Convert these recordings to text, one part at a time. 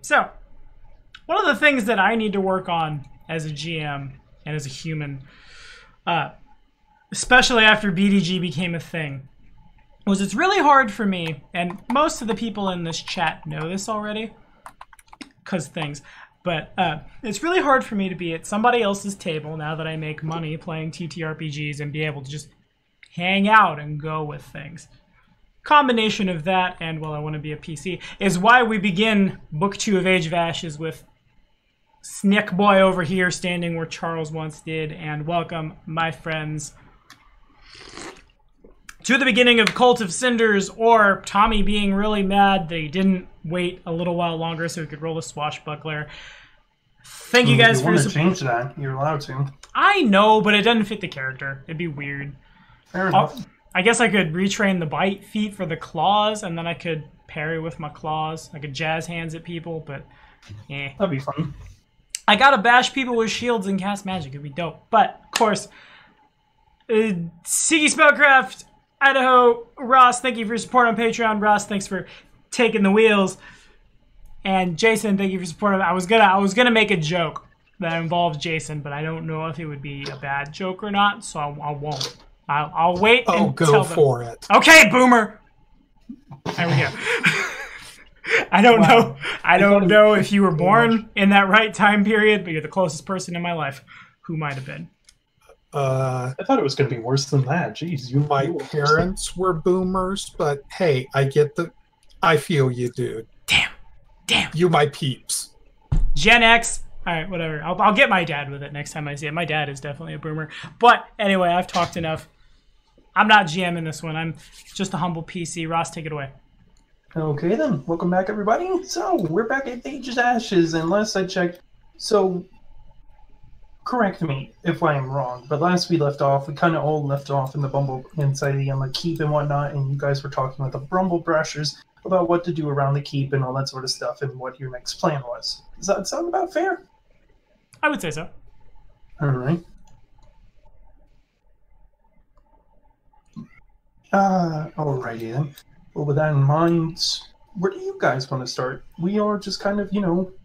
So, one of the things that I need to work on as a GM and as a human, especially after BDG became a thing, was it's really hard for me, and most of the people in this chat know this already, because things, but it's really hard for me to be at somebody else's table now that I make money playing TTRPGs and be able to just hang out and go with things. Combination of that and, well, I want to be a PC, is why we begin Book 2 of Age of Ashes with Snick Boy over here standing where Charles once did, and welcome, my friends, to the beginning of Cult of Cinders, or Tommy being really mad that he didn't wait a little while longer so he could roll a swashbuckler. Thank you guys for your support. If you want to change that, you're allowed to. I know, but it doesn't fit the character. It'd be weird. Fair enough. I guess I could retrain the bite feat for the claws, and then I could parry with my claws. I could jazz hands at people, but eh. That'd be fun. I gotta bash people with shields and cast magic. It'd be dope. But, of course, Siggy Spellcraft, Idaho, Ross, thank you for your support on Patreon. Ross, thanks for taking the wheels. And Jason, thank you for supporting. I was gonna make a joke that involves Jason, but I don't know if it would be a bad joke or not, so I won't. I'll wait and go for it. Okay, Boomer. There we go. I don't know. I don't know if you were born in that right time period, but you're the closest person in my life who might have been. I thought it was going to be worse than that. Jeez, my parents were boomers, but hey, I feel you, dude. Damn. You my peeps. Gen X. All right, whatever. I'll get my dad with it next time I see it. My dad is definitely a boomer. But anyway, I've talked enough. I'm not GM in this one. I'm just a humble PC. Ross, take it away. Okay then, welcome back everybody. So, we're back at Age of Ashes, and last I checked, so, correct me if I am wrong, but last we left off, we kind of all left off in the Bumble, inside the keep and whatnot, and you guys were talking with the Brumble Brushers about what to do around the keep and all that sort of stuff, and what your next plan was. Does that sound about fair? I would say so. Alright. Alrighty then. Well, with that in mind, where do you guys want to start? We are just kind of,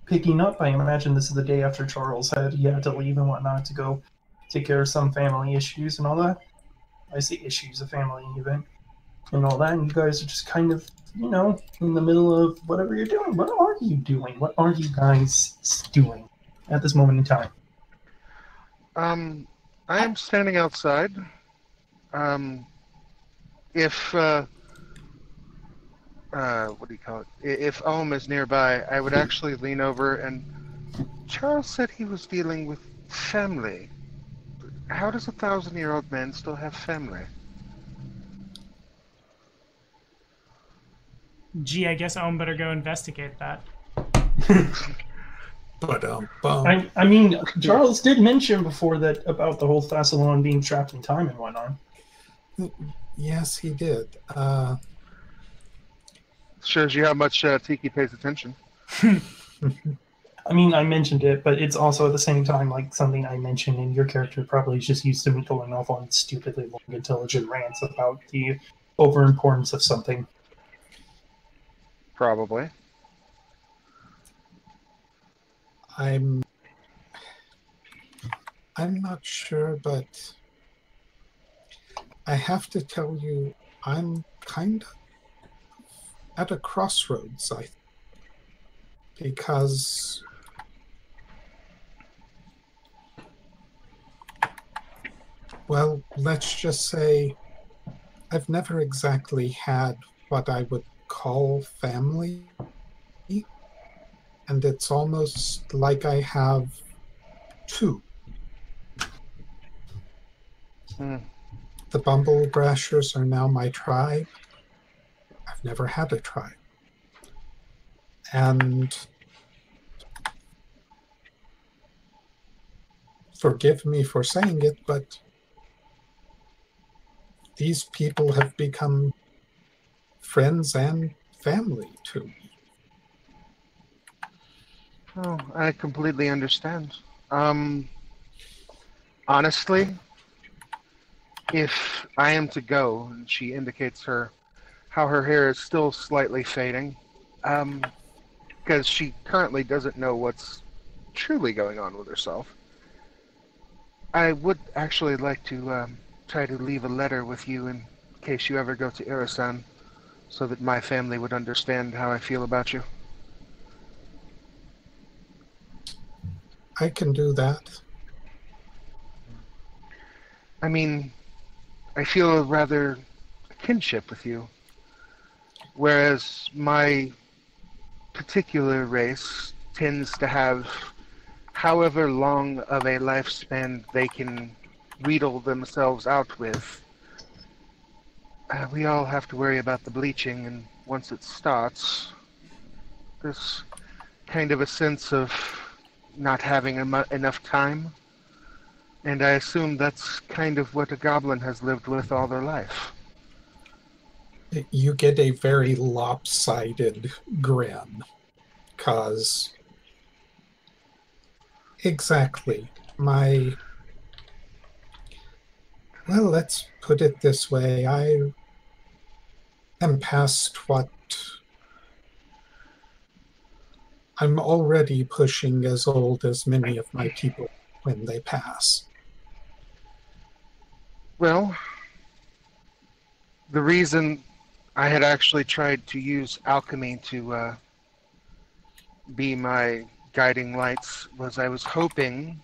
picking up. I imagine this is the day after Charles had to leave and whatnot to go take care of some family issues and all that. I say issues, a family event, and all that, and you guys are just kind of, in the middle of whatever you're doing. What are you doing? What are you guys doing at this moment in time? I am standing outside. If what do you call it? If Ohm is nearby, I would actually lean over and... Charles said he was dealing with family. How does a 1,000-year-old man still have family? Gee, I guess Ohm better go investigate that. But I mean, Charles did mention before that about the whole Thassalon being trapped in time and whatnot. Yes, he did. Shows you how much Tiki pays attention. I mean, I mentioned it, but it's also at the same time like something I mentioned, and your character probably is just used to me going off on stupidly long, intelligent rants about the overimportance of something. Probably. I'm not sure, but I have to tell you, I'm kind of at a crossroads, because well, let's just say I've never exactly had what I would call family, and it's almost like I have two. The Bumble Brashers are now my tribe. I've never had a tribe. And forgive me for saying it, but these people have become friends and family to me. Oh, I completely understand. Honestly, if I am to go, and she indicates how her hair is still slightly fading, because she currently doesn't know what's truly going on with herself. I would actually like to try to leave a letter with you in case you ever go to Irisan, so that my family would understand how I feel about you. I can do that. I mean, I feel a rather kinship with you, whereas my particular race tends to have however long of a lifespan they can wheedle themselves out with. We all have to worry about the bleaching, and once it starts, there's kind of a sense of not having enough time. And I assume that's kind of what a goblin has lived with all their life. You get a very lopsided grin, cause exactly well, let's put it this way. I am past what I'm already pushing as old as many of my people when they pass. Well, the reason I had actually tried to use alchemy to be my guiding lights was I was hoping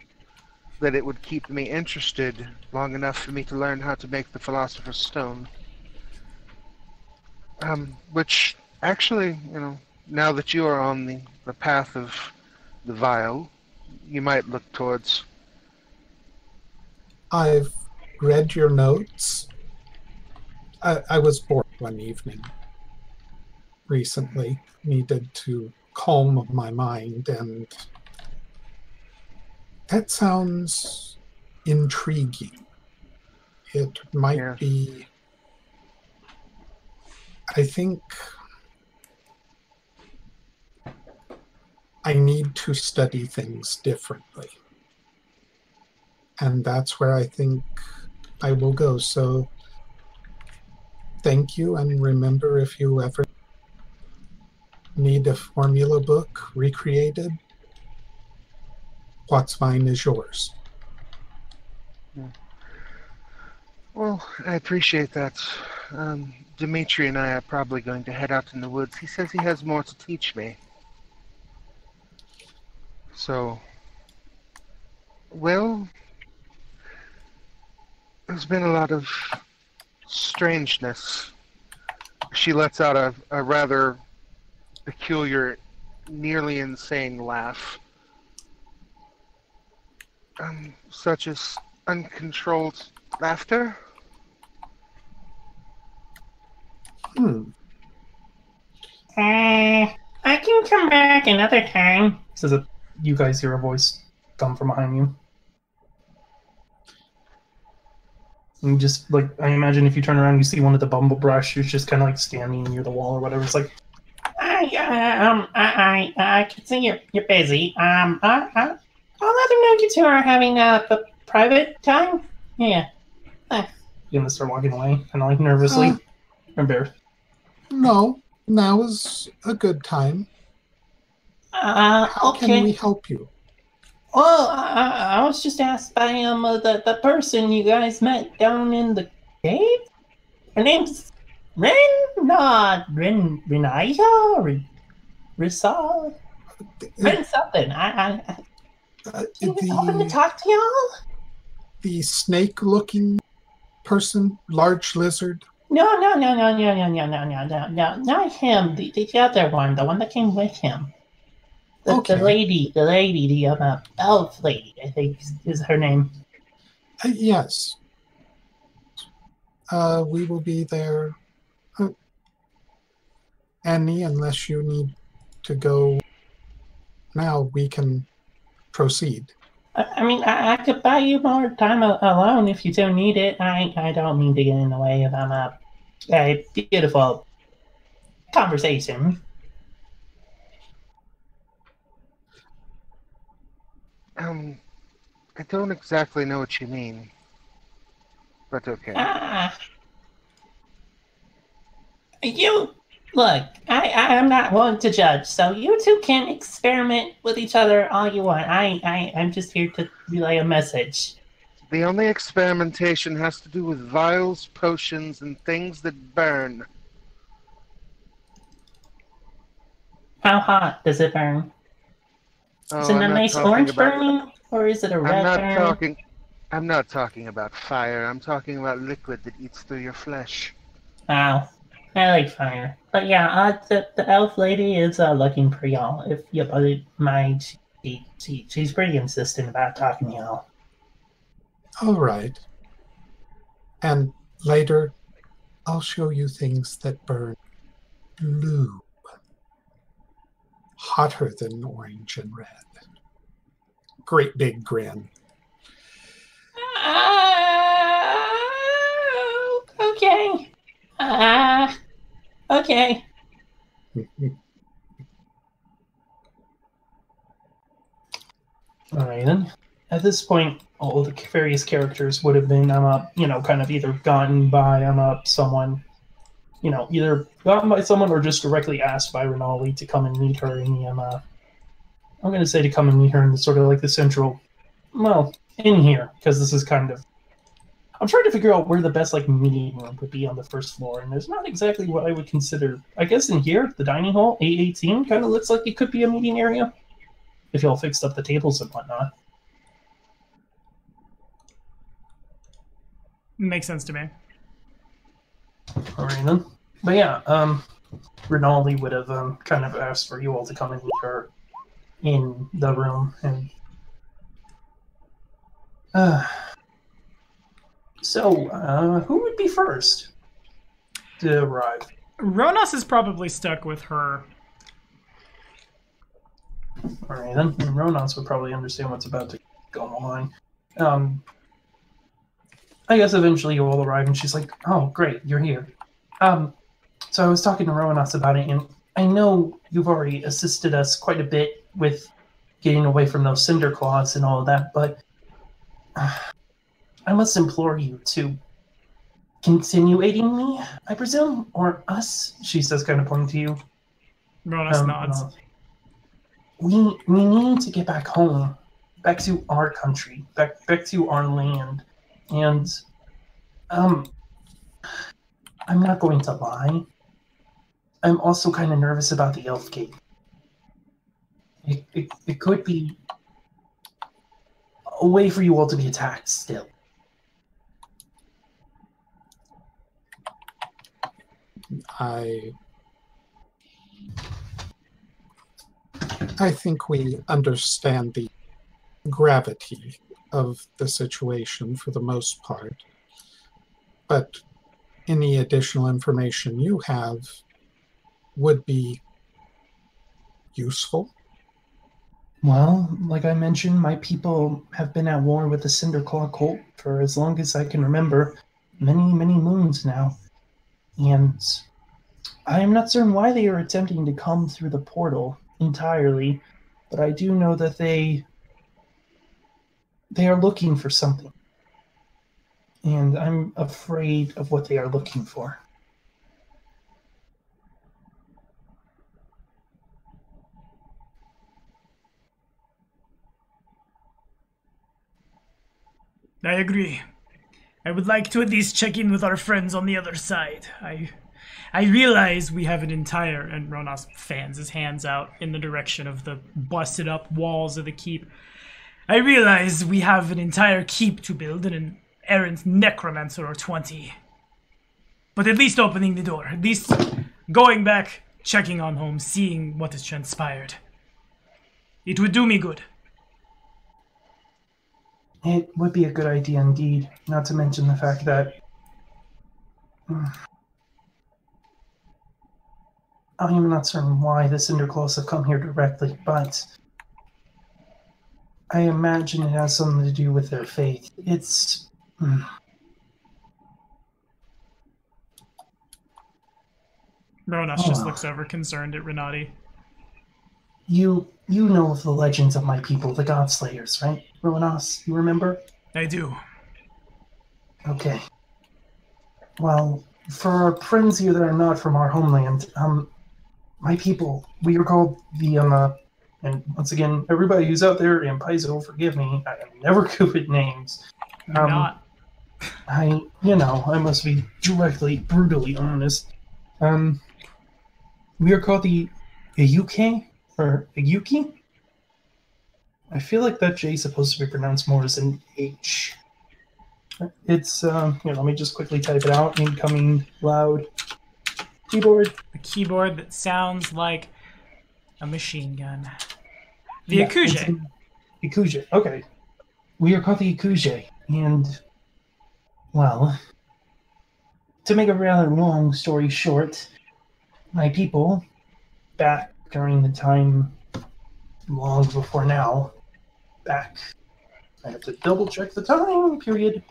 that it would keep me interested long enough for me to learn how to make the Philosopher's Stone. Which actually, now that you are on the path of the vial, you might look towards. I've read your notes. I was bored one evening recently, needed to calm my mind, and that sounds intriguing. It might be, I think I need to study things differently. And that's where I think I will go. So thank you, and remember, if you ever need a formula book recreated, what's mine is yours. Well, I appreciate that. Dimitri and I are probably going to head out in the woods. He says he has more to teach me. So, well, there's been a lot of strangeness. She lets out a rather peculiar, nearly insane laugh. Such as uncontrolled laughter. I can come back another time. Says that you guys hear a voice come from behind you. And just like, I imagine if you turn around, you see one of the bumblebrush who's just kind of like standing near the wall or whatever. It's like, I can see you're busy. I'll let them know you two are having a private time. Yeah. you're gonna start walking away, kind of like nervously, embarrassed. No, now is a good time. How Okay. can we help you? Well, I was just asked by the person you guys met down in the cave. Her name's Ren, not Renaya or Risa. Ren something. Can you open to talk to y'all? The snake-looking person, large lizard. No, not him. The other one, the one that came with him. The lady, the elf lady, I think is her name. Yes. We will be there. Annie, unless you need to go now, we can proceed. I mean, I could buy you more time alone if you don't need it. I don't mean to get in the way of a beautiful conversation. I don't exactly know what you mean, but okay. You Look, I'm not one to judge, so you two can experiment with each other all you want. I'm just here to relay a message. The only experimentation has to do with vials, potions, and things that burn. How hot does it burn? Is it a nice orange burning, or is it a red burn? I'm not talking about fire. I'm talking about liquid that eats through your flesh. Wow, I like fire. But yeah, the elf lady is looking for y'all. If you wouldn't mind, she's pretty insistent about talking to y'all. All right. And later, I'll show you things that burn blue. Hotter than orange and red. Great big grin. Okay. Okay. Alright then. At this point, all the various characters would have been, kind of either gotten by someone, either gotten by someone or just directly asked by Unholy to come and meet her in the, I'm going to say to come and meet her in the sort of like the central, well, in here, because this is kind of, I'm trying to figure out where the best, like, meeting room would be on the first floor, and there's not exactly what I would consider, I guess in here, the dining hall, A18, kind of looks like it could be a meeting area, if y'all fixed up the tables and whatnot. Makes sense to me. Alright then. But yeah, Rinaldi would have kind of asked for you all to come and meet her in the room, and so who would be first to arrive? Ronas is probably stuck with her. Alright then, and Ronas would probably understand what's about to go on. I guess eventually you all arrive, and she's like, "Oh, great, you're here." So I was talking to Ronas about it, and I know you've already assisted us quite a bit with getting away from those cinder claws and all of that, but I must implore you to continue aiding me, I presume? Or us? She says, kind of pointing to you. Ronas nods. We need to get back home, back to our country, back to our land. And, I'm not going to lie. I'm also kind of nervous about the Elf Gate. It could be a way for you all to be attacked still. I think we understand the gravity of the situation for the most part, but any additional information you have would be useful. Well, like I mentioned, my people have been at war with the Cinderclaw cult for as long as I can remember, many, many moons now. And I am not certain why they are attempting to come through the portal entirely, but I do know that they are looking for something. And I'm afraid of what they are looking for. I agree. I would like to at least check in with our friends on the other side. I realize we have an entire... And Ronas fans his hands out in the direction of the busted up walls of the keep. I realize we have an entire keep to build and an errant necromancer or 20. But at least opening the door. At least going back, checking on home, seeing what has transpired. It would do me good. It would be a good idea indeed, not to mention the fact that I am not certain why the Cinderclaws have come here directly, but I imagine it has something to do with their faith. It's... Ronas just looks over concerned at Renati. You know of the legends of my people, the Godslayers, right? Ronas, you remember? I do. Okay. Well, For our friends here that are not from our homeland, my people, we are called the and once again, everybody who's out there in Paizo, forgive me, I am never good with names. You're not. I must be brutally honest. We are called the Ayuke or Ayuki. I feel like that J is supposed to be pronounced more as an H. It's let me just quickly type it out. Incoming loud keyboard. A keyboard that sounds like a machine gun. The Achaidh. Achaidh. Okay. We are called the Achaidh, and well, to make a rather long story short, my people, back during the time long before now, I have to double check the time period.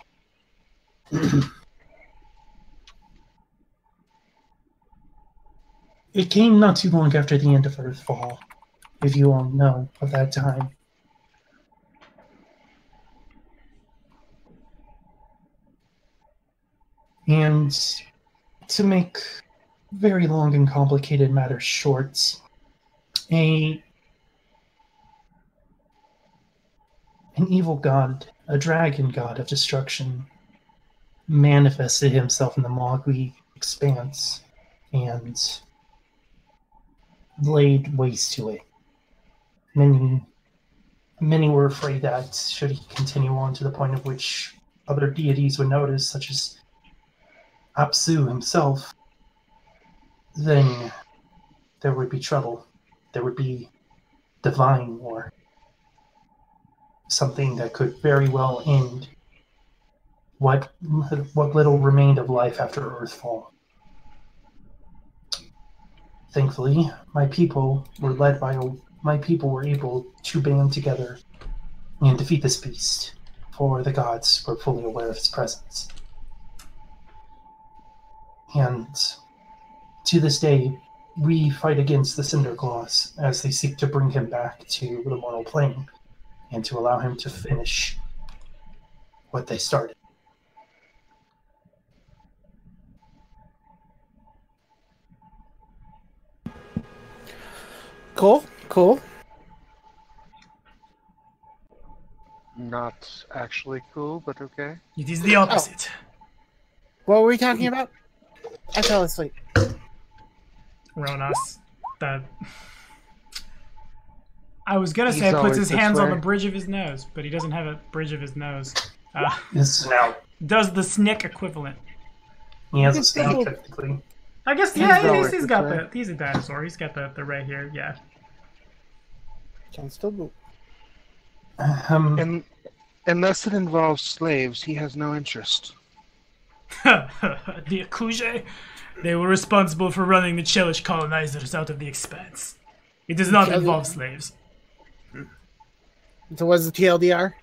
It came not too long after the end of Earthfall, if you all know of that time. And to make very long and complicated matters short, an evil god, a dragon god of destruction, manifested himself in the Mowgli expanse and laid waste to it. Many were afraid that should he continue on to the point of which other deities would notice, such as Apsu himself, then there would be trouble. There would be divine war. Something that could very well end what little remained of life after Earthfall. Thankfully, my people were able to band together and defeat this beast, for the gods were fully aware of its presence. And to this day, we fight against the Cinderclaws as they seek to bring him back to the mortal plane and to allow him to finish what they started. Cool. Not actually cool, but okay. It is the opposite. What were we talking about? I fell asleep. Ronas. I was gonna say He's puts his always hands this on way. the bridge of his nose, but he doesn't have a bridge of his nose. His snout. Does the snick equivalent? He has a snout, technically. I guess, He's yeah, always he's this got way. he's a dinosaur. He's got the right here, yeah. Can still move. And unless it involves slaves, he has no interest. The Achaidh, they were responsible for running the Chelish colonizers out of the expanse. It does not involve slaves. So what's the TLDR?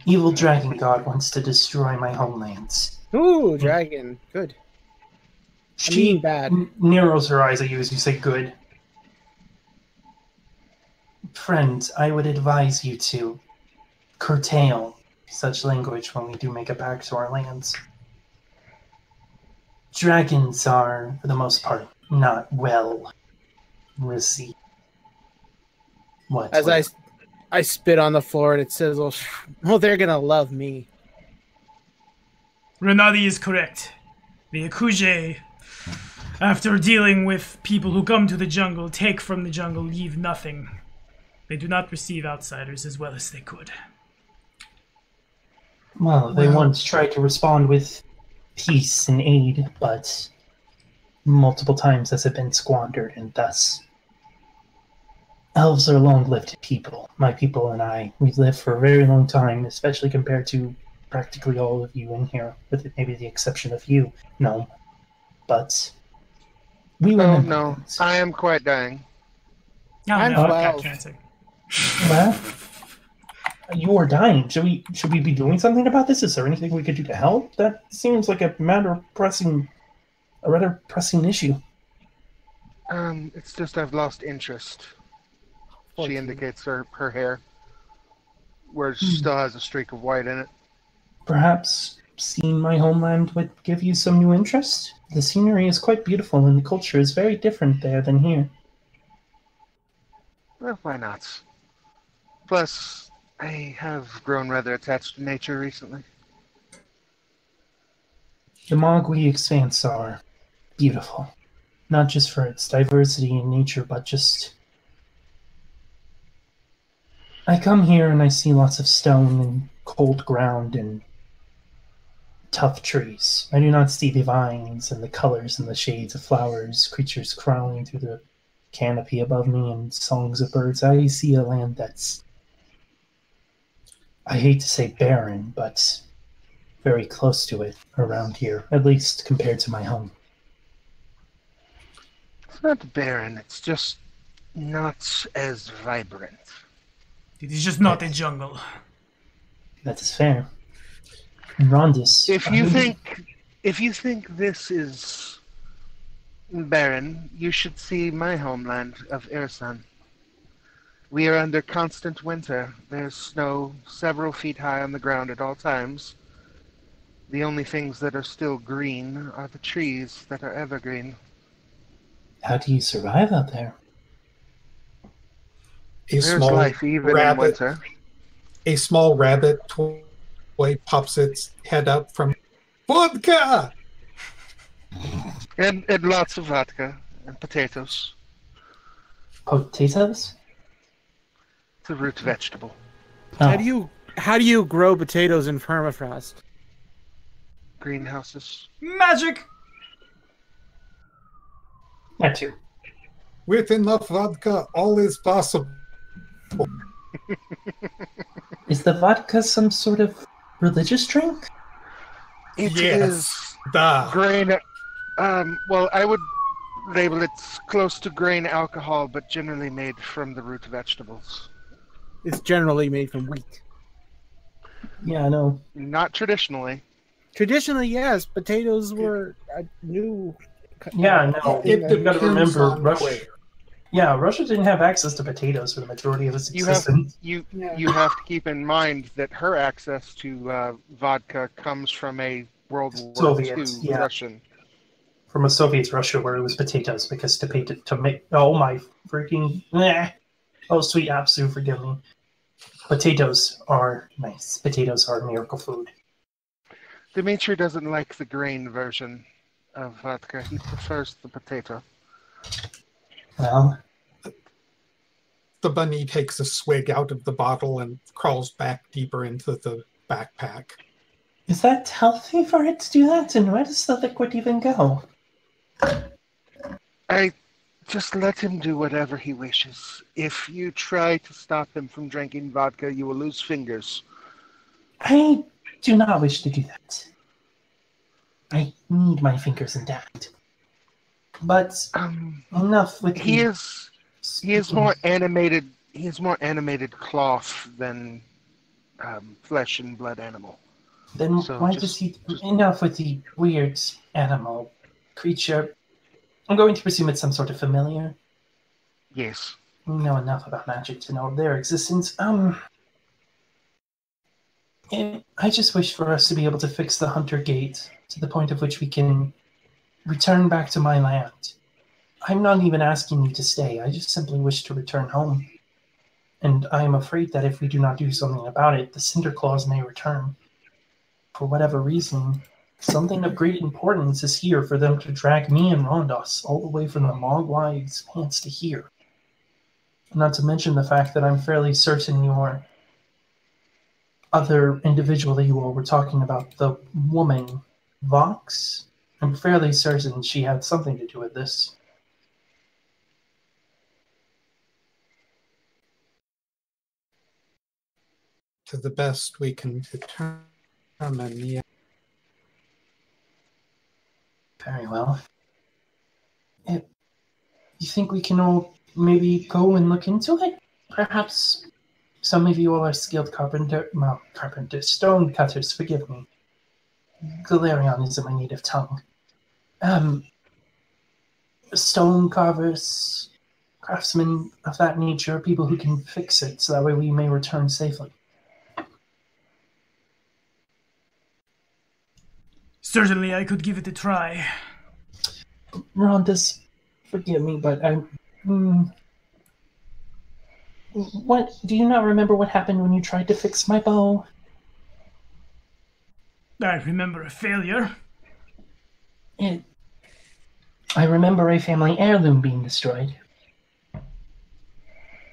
Evil dragon god wants to destroy my homelands. Ooh, dragon. Good. She bad. narrows her eyes at you as you say good. Friend, I would advise you to curtail such language when we do make it back to our lands. Dragons are, for the most part, not well received. What? As I spit on the floor and it sizzles. Well, they're gonna love me. Renati is correct. The Achaidh, after dealing with people who come to the jungle, take from the jungle, leave nothing. They do not receive outsiders as well as they could. Well, they once tried to respond with peace and aid, but multiple times has it been squandered, and thus elves are long-lived people. My people and I, we've lived for a very long time, especially compared to practically all of you in here, with maybe the exception of you, no. But we Oh remember no, things. I am quite dying. Oh I'm no, I've got 12. cancer. Well, you are dying. Should we be doing something about this? Is there anything we could do to help? That seems like a rather pressing issue. It's just I've lost interest. She indicates her hair, where it still has a streak of white in it. Perhaps seeing my homeland would give you some new interest. The scenery is quite beautiful and the culture is very different there than here. Well, why not? Plus, I have grown rather attached to nature recently. The Mogwai Expanse are beautiful. Not just for its diversity in nature, but just... I come here and I see lots of stone and cold ground and tough trees. I do not see the vines and the colors and the shades of flowers, creatures crawling through the canopy above me, and songs of birds. I see a land that's, I hate to say barren, but very close to it around here, at least compared to my home. It's not barren, it's just not as vibrant. It is just not a jungle. That is fair. And Rondis, If you think this is barren, you should see my homeland of Irsan. We are under constant winter. There's snow several feet high on the ground at all times. The only things that are still green are the trees that are evergreen. how do you survive out there? There's life even in winter. A small rabbit toy pops its head up from vodka. And lots of vodka and potatoes. Potatoes? It's a root vegetable. Oh. How do you grow potatoes in permafrost? Greenhouses. Magic! That too. With enough vodka, all is possible. Is the vodka some sort of religious drink? It Yes. is Duh. grain. Well, I would label it close to grain alcohol, but generally made from the root vegetables. It's generally made from wheat. Yeah, I know. Not traditionally. Traditionally, yes, potatoes were a new. Yeah, no. It You gotta depends remember, on Russia. where. Yeah, Russia didn't have access to potatoes for the majority of its You have existence. you have to keep in mind that her access to vodka comes from a World War Soviets, II yeah. Russian. From a Soviet Russia where it was potatoes, because to make, oh my freaking, oh sweet Apsu, forgive me. Potatoes are nice. Potatoes are miracle food. Dimitri doesn't like the grain version of vodka. He prefers the potato. Well, The bunny takes a swig out of the bottle and crawls back deeper into the backpack. is that healthy for it to do that? And where does the liquid even go? I just let him do whatever he wishes. If you try to stop him from drinking vodka, you will lose fingers. I do not wish to do that. I need my fingers intact. But enough with He the is more animated. He is more animated cloth than flesh and blood animal. Then So why just- does he... Enough with the weird animal creature. I'm going to presume it's some sort of familiar. Yes. We know enough about magic to know of their existence. I just wish for us to be able to fix the Hunter Gate to the point of which we can return back to my land. I'm not even asking you to stay. I just simply wish to return home. And I am afraid that if we do not do something about it, the Cinder Claws may return. For whatever reason, something of great importance is here for them to drag me and Rondos all the way from the Mogwai Expanse to here. Not to mention the fact that I'm fairly certain your other individual that you all were talking about, the woman, Vox, I'm fairly certain she had something to do with this. To the best we can determine, yeah. Very well. You think we can all maybe go and look into it? Perhaps some of you all are skilled stone cutters, forgive me. Galarian isn't my native tongue. Stone carvers, craftsmen of that nature, people who can fix it so that way we may return safely. Certainly, I could give it a try. Rondas, forgive me, but what do you not remember what happened when you tried to fix my bow? I remember a failure. I remember a family heirloom being destroyed.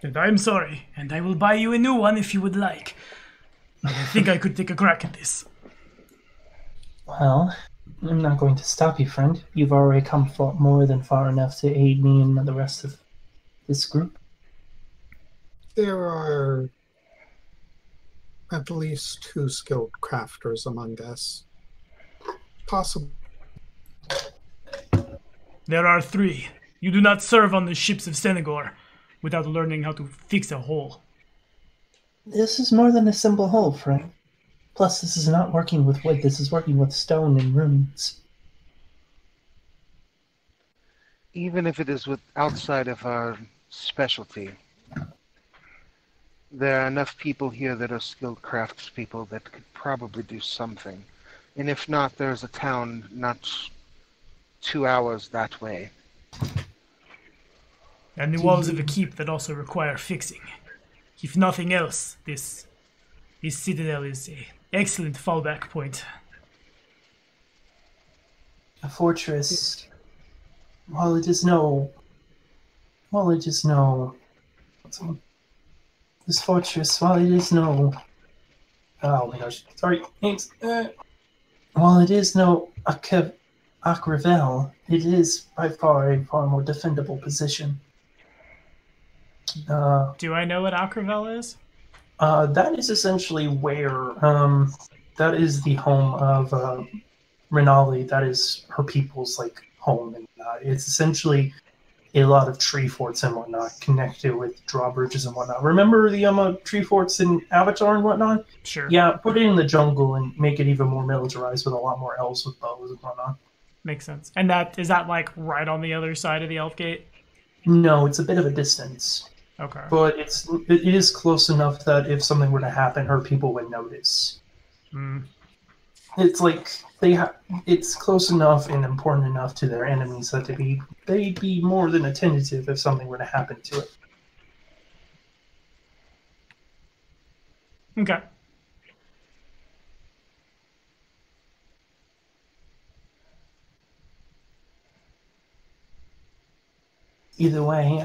And I'm sorry, and I will buy you a new one if you would like. But I think I could take a crack at this. Well, I'm not going to stop you, friend. You've already come more than far enough to aid me and the rest of this group. There are at least 2 skilled crafters among us. Possible. There are 3. You do not serve on the ships of Senegor without learning how to fix a hole. This is more than a simple hole, friend. Plus, this is not working with wood. This is working with stone and runes. Even if it is outside of our specialty, there are enough people here that are skilled craftspeople that could probably do something. And if not, there's a town not 2 hours that way. And the walls of a keep that also require fixing. If nothing else, this citadel is an excellent fallback point. A fortress, while it is no, this fortress, while it is no, oh my gosh, sorry, thanks. While it is no Achaidh, it is by far a far more defendable position. Do I know what Achaidh is? That is essentially where, that is the home of Renali. That is her people's home, and it's essentially a lot of tree forts and whatnot connected with drawbridges and whatnot. Remember the tree forts in Avatar and whatnot? Sure. Yeah, put it in the jungle and make it even more militarized with a lot more elves with bows and whatnot. Makes sense. And is that right on the other side of the Elf Gate? No, it's a bit of a distance. Okay. But it is close enough that if something were to happen, her people would notice. Mm. It's it's close enough and important enough to their enemies that they'd be more than attentive if something were to happen to it. Okay. Either way,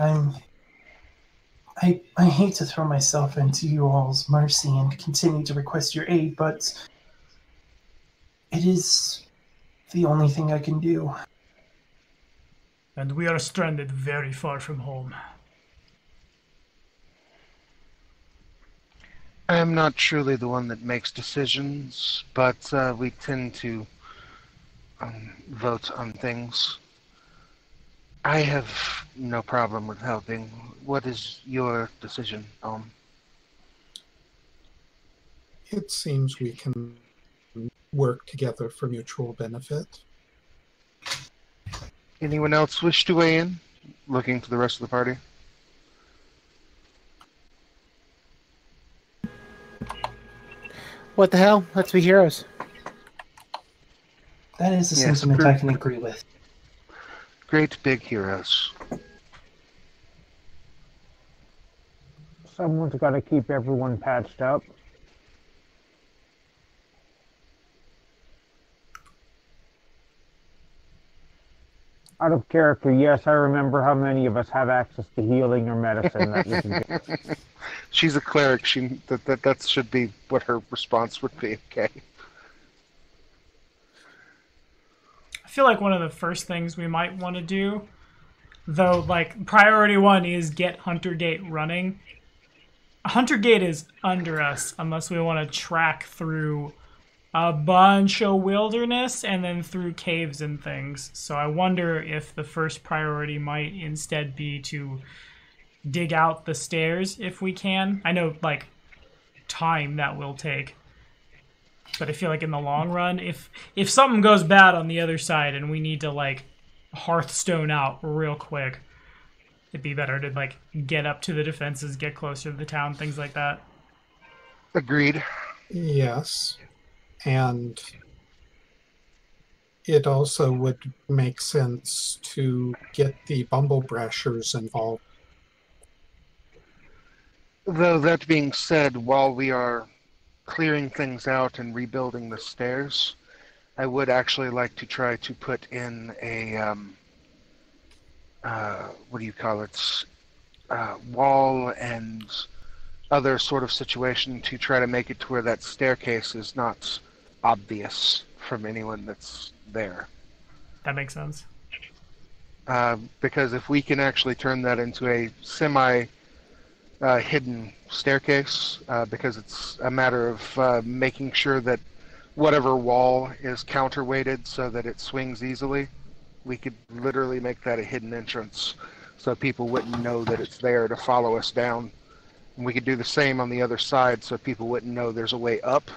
I hate to throw myself into you all's mercy and continue to request your aid, but it is the only thing I can do. And we are stranded very far from home. I am not truly the one that makes decisions, but we tend to vote on things. I have no problem with helping. What is your decision, It seems we can work together for mutual benefit. Anyone else wish to weigh in? Looking to the rest of the party. What the hell? Let's be heroes. That is a Yes, sentiment I can agree with. Great big heroes. Someone's got to keep everyone patched up. Out of character, yes, I remember how many of us have access to healing or medicine. That we can get. She's a cleric. That should be what her response would be. Okay. I feel like one of the first things we might want to do, though, priority 1 is get Hunter Gate running. Hunter Gate is under us unless we want to track through a bunch of wilderness and then through caves and things. So I wonder if the first priority might instead be to dig out the stairs if we can. I know, time that will take. But I feel like in the long run, if something goes bad on the other side and we need to, Hearthstone out real quick, it'd be better to, get up to the defenses, get closer to the town, things like that. Agreed. Yes. And it also would make sense to get the Bumble Brashers involved. Though that being said, while we are clearing things out and rebuilding the stairs, I would actually like to try to put in a, what do you call it, wall and other sort of situation to try to make it to where that staircase is not obvious from anyone that's there. That makes sense. Because if we can actually turn that into a hidden staircase, because it's a matter of making sure that whatever wall is counterweighted so that it swings easily, we could literally make that a hidden entrance so people wouldn't know that it's there to follow us down. And we could do the same on the other side so people wouldn't know there's a way up.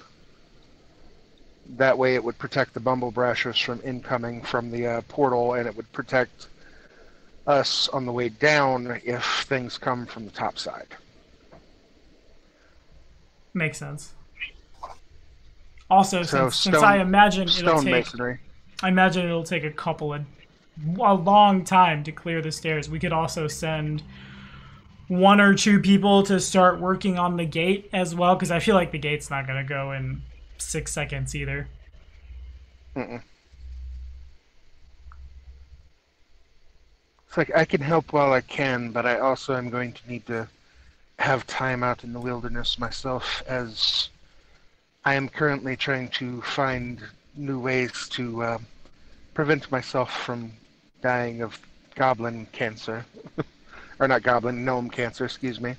That way it would protect the Bumble Brashers from incoming from the portal, and it would protect us on the way down if things come from the top side. Makes sense. Also, So since I imagine it'll take, masonry. I imagine it'll take a long time to clear the stairs. We could also send 1 or 2 people to start working on the gate as well, because I feel like the gate's not going to go in 6 seconds either. Mm-mm. It's like I can help while I can, but I also am going to need to have time out in the wilderness myself, as I am currently trying to find new ways to prevent myself from dying of goblin cancer. Or not goblin, gnome cancer, excuse me.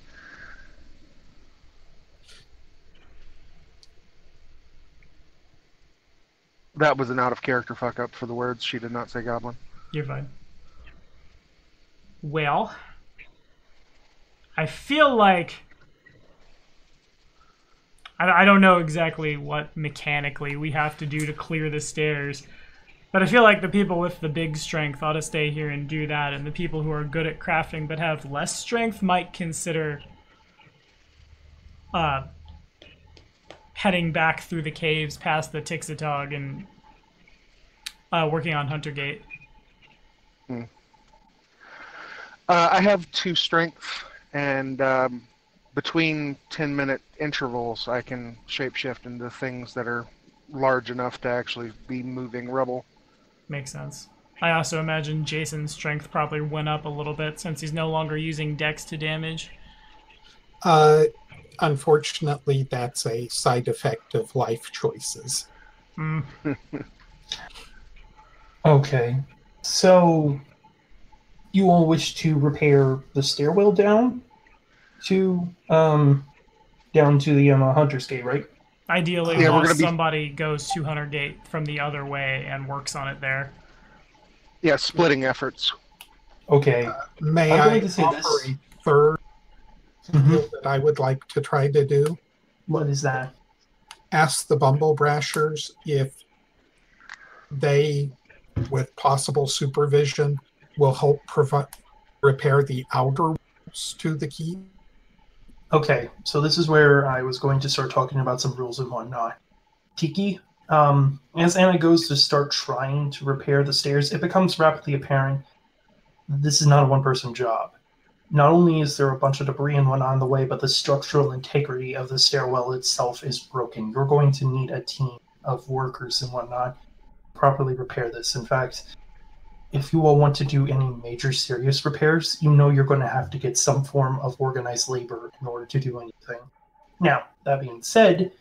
That was an out-of-character fuck-up for the words. She did not say goblin. You're fine. Well, I feel like I don't know exactly what mechanically we have to do to clear the stairs, but I feel like the people with the big strength ought to stay here and do that, and the people who are good at crafting but have less strength might consider heading back through the caves past the Tixatog and working on Hunter Gate. I have 2 strength, and between 10-minute intervals, I can shapeshift into things that are large enough to actually be moving rubble. Makes sense. I also imagine Jason's strength probably went up a little bit since he's no longer using dex to damage. Unfortunately, that's a side effect of life choices. Okay, so you all wish to repair the stairwell down to the Hunter's Gate, right? Ideally, Yeah, while somebody goes to Hunter Gate from the other way and works on it there. Yeah, splitting efforts. Okay. May I'm I going to say offer this. a third that I would like to try to do? What is that? Ask the Bumble Brashers if they, with possible supervision, will help repair the outer walls to the key. Okay, so this is where I was going to start talking about some rules and whatnot. Tiki, as Anna goes to start trying to repair the stairs, it becomes rapidly apparent this is not a one-person job. Not only is there a bunch of debris and whatnot on the way, but the structural integrity of the stairwell itself is broken. You're going to need a team of workers and whatnot to properly repair this. In fact, if you all want to do any major serious repairs, you know you're going to have to get some form of organized labor in order to do anything. Now, that being said,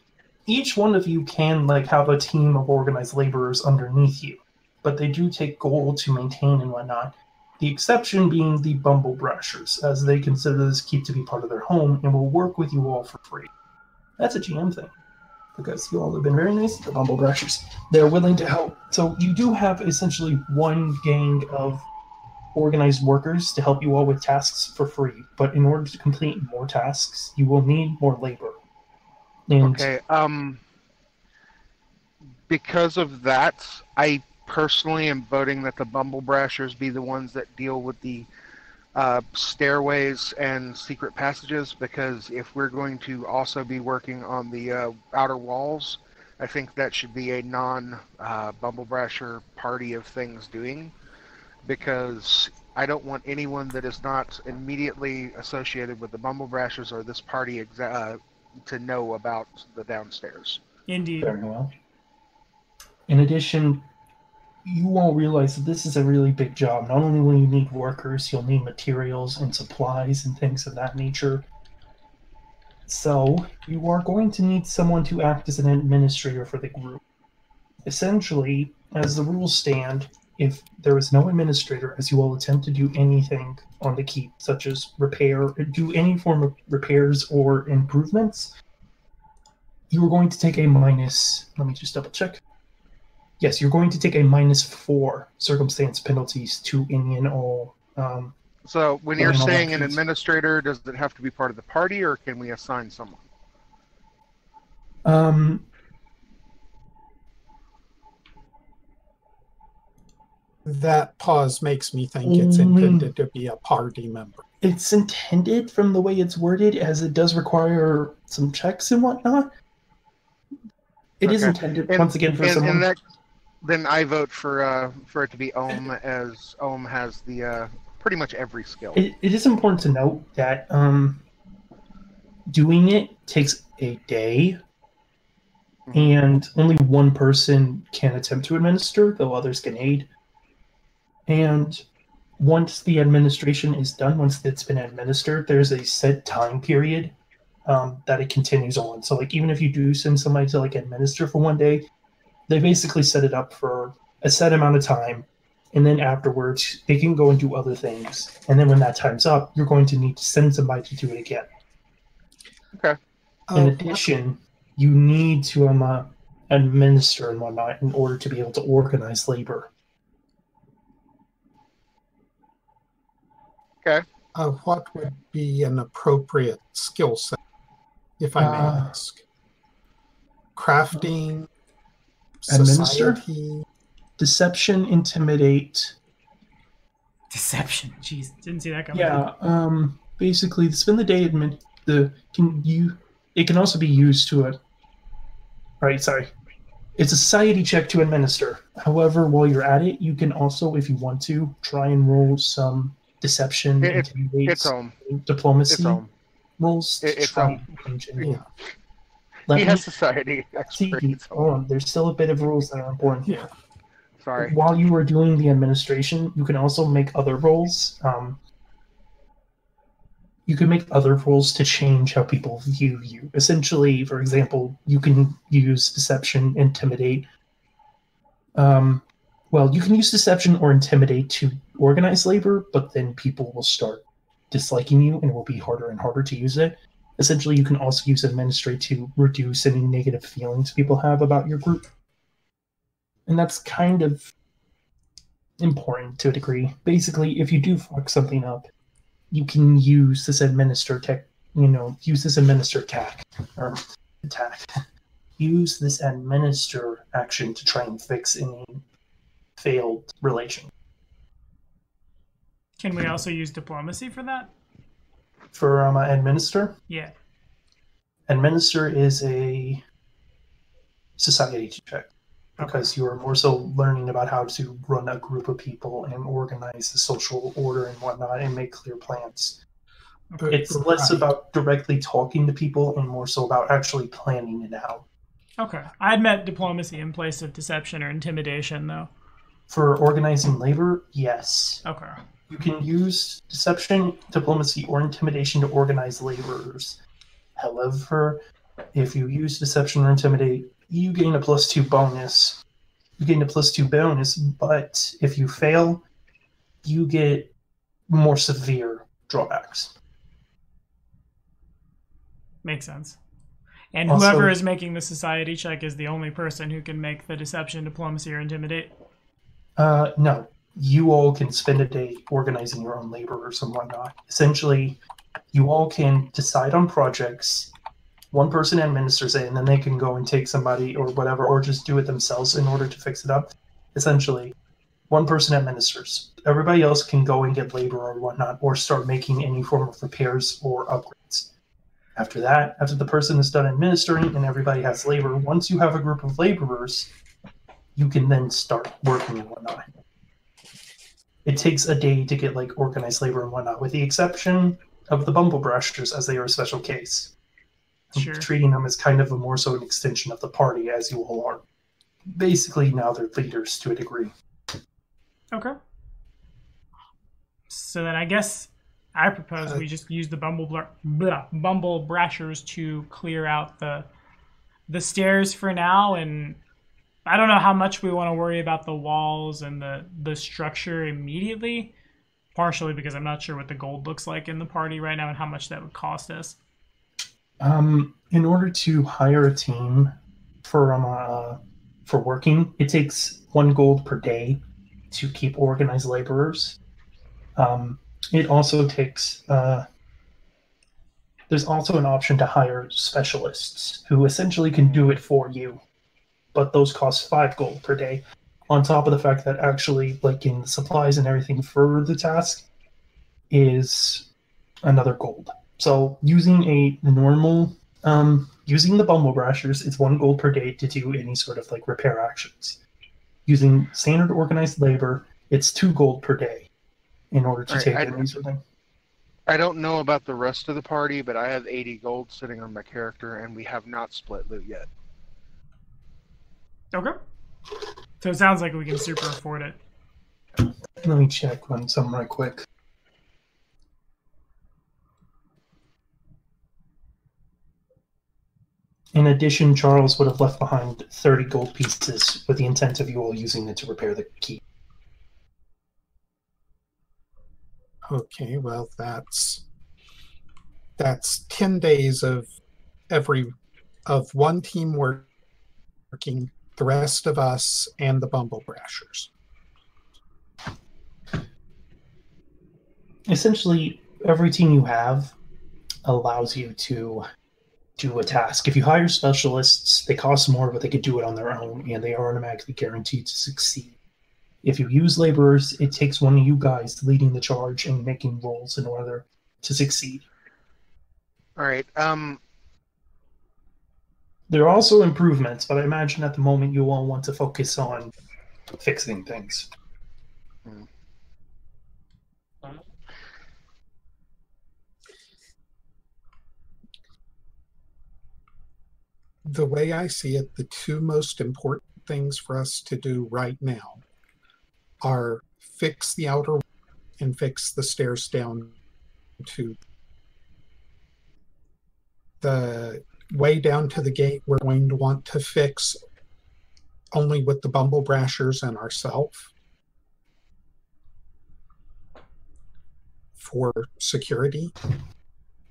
each one of you can have a team of organized laborers underneath you, but they do take gold to maintain and whatnot. The exception being the Bumble Brashers, as they consider this keep to be part of their home and will work with you all for free. That's a GM thing, because you all have been very nice to the Bumble Brashers. They're willing to help. So you do have essentially one gang of organized workers to help you all with tasks for free, but in order to complete more tasks, you will need more labor. And Okay, because of that, I personally am voting that the Bumble Brashers be the ones that deal with the stairways and secret passages, because if we're going to also be working on the outer walls, I think that should be a non-Bumblebrasher party of things doing, because I don't want anyone that is not immediately associated with the Bumblebrashers or this party to know about the downstairs. Indeed. Very well. In addition, you all realize that this is a really big job. Not only will you need workers, you'll need materials and supplies and things of that nature. So, you are going to need someone to act as an administrator for the group. Essentially, as the rules stand, if there is no administrator, as you all attempt to do anything on the keep, such as do any form of repairs or improvements, you are going to take a minus, let me just double check. Yes, you're going to take a -4 circumstance penalties to any and all. So when you're saying an administrator, does it have to be part of the party, or can we assign someone? That pause makes me think it's intended to be a party member. It's intended from the way it's worded, as it does require some checks and whatnot. It is intended, once again, for someone... Then I vote for it to be Ohm, as Ohm has the pretty much every skill. It is important to note that doing it takes a day, and only one person can attempt to administer, though others can aid. And once the administration is done, once it's been administered, there's a set time period that it continues on. So, like, even if you do send somebody to, like, administer for one day, they basically set it up for a set amount of time, and then afterwards, they can go and do other things. And then when that time's up, you're going to need to send somebody to do it again. Okay. In addition, you need to administer and whatnot in order to be able to organize labor. Okay. What would be an appropriate skill set, if I may ask? Crafting, administer, society? Deception, intimidate. Deception. Jeez, didn't see that coming. Yeah. Basically, spend the day it can also be used to it's a society check to administer. However, while you're at it, you can also, if you want to, try and roll some deception, intimidate, diplomacy rolls. It's He has society experience. Hold on, there's still a bit of rules that are important here. Sorry. While you are doing the administration, you can also make other rolls. You can make other rolls to change how people view you. Essentially, for example, you can use deception, intimidate. You can use deception or intimidate to organize labor, but then people will start disliking you, and it will be harder and harder to use it. Essentially, you can also use administrate to reduce any negative feelings people have about your group. And that's kind of important to a degree. Basically, if you do fuck something up, you can use this attack. Use this administer action to try and fix any failed relation. Can we also use diplomacy for that? For administer? Yeah. Administer is a society check, because you are more so learning about how to run a group of people and organize the social order and whatnot and make clear plans. Okay. It's less about directly talking to people and more so about actually planning it out. Okay. I had met diplomacy in place of deception or intimidation, though. For organizing labor, yes. Okay. You can use deception, diplomacy, or intimidation to organize laborers. However, if you use deception or intimidate, you gain a +2 bonus. You gain a +2 bonus, but if you fail, you get more severe drawbacks. Makes sense. And also, whoever is making the society check is the only person who can make the deception, diplomacy, or intimidate? No. You all can spend a day organizing your own laborers and whatnot. Essentially, you all can decide on projects. One person administers it, and then they can go and take somebody or whatever, or just do it themselves in order to fix it up. Essentially, one person administers. Everybody else can go and get labor or whatnot, or start making any form of repairs or upgrades. After that, after the person is done administering and everybody has labor, once you have a group of laborers, you can then start working and whatnot. It takes a day to get like organized labor and whatnot, with the exception of the bumble brushers, as they are a special case. Sure. Treating them as kind of a more so an extension of the party, as you all are. Basically, now they're leaders to a degree. Okay. So then I guess I propose we just use the bumble brashers to clear out the stairs for now, and I don't know how much we want to worry about the walls and the structure immediately, partially because I'm not sure what the gold looks like in the party right now and how much that would cost us. In order to hire a team for working, it takes 1 gold per day to keep organized laborers. It also takes there's also an option to hire specialists who essentially can do it for you, but those cost 5 gold per day, on top of the fact that actually, like in the supplies and everything for the task, is another gold. So using a normal, using the bumble brashers, it's 1 gold per day to do any sort of like repair actions. Using standard organized labor, it's 2 gold per day in order to take any sort of thing. I don't know about the rest of the party, but I have 80 gold sitting on my character, and we have not split loot yet. Okay. So it sounds like we can super afford it. Let me check on some right quick. In addition, Charles would have left behind 30 gold pieces with the intent of you all using it to repair the key. Okay, well, that's 10 days of one team working, the rest of us and the bumble brashers. Essentially, every team you have allows you to do a task. If you hire specialists, they cost more, but they could do it on their own, and they are automatically guaranteed to succeed. If you use laborers, it takes one of you guys leading the charge and making rolls in order to succeed. All right. There are also improvements, but I imagine at the moment you all want to focus on fixing things. The way I see it, the 2 most important things for us to do right now are fix the outer wall and fix the stairs down to the way down to the gate. We're going to want to fix only with the bumble brashers and ourselves for security,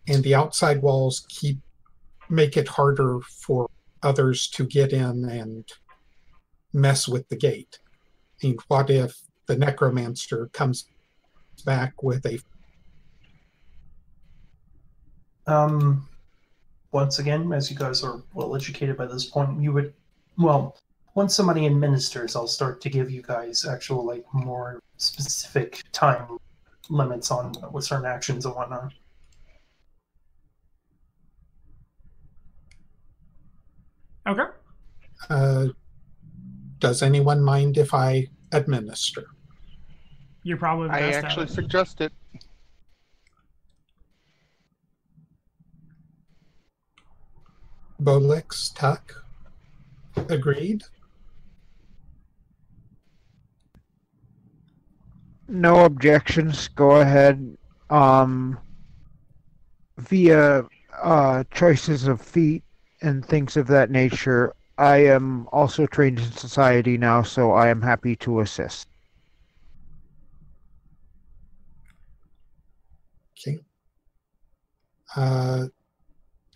and the outside walls make it harder for others to get in and mess with the gate. And what if the necromancer comes back with a... Once again, as you guys are well educated by this point, you would, well, once somebody administers, I'll start to give you guys actual, like, more specific time limits on with certain actions and whatnot. Okay. Does anyone mind if I administer? You're probably the I best actually at it. suggest it. Bolix, Tuck, agreed? No objections. Go ahead. Via choices of feat and things of that nature, I am also trained in society now, so I am happy to assist. Okay.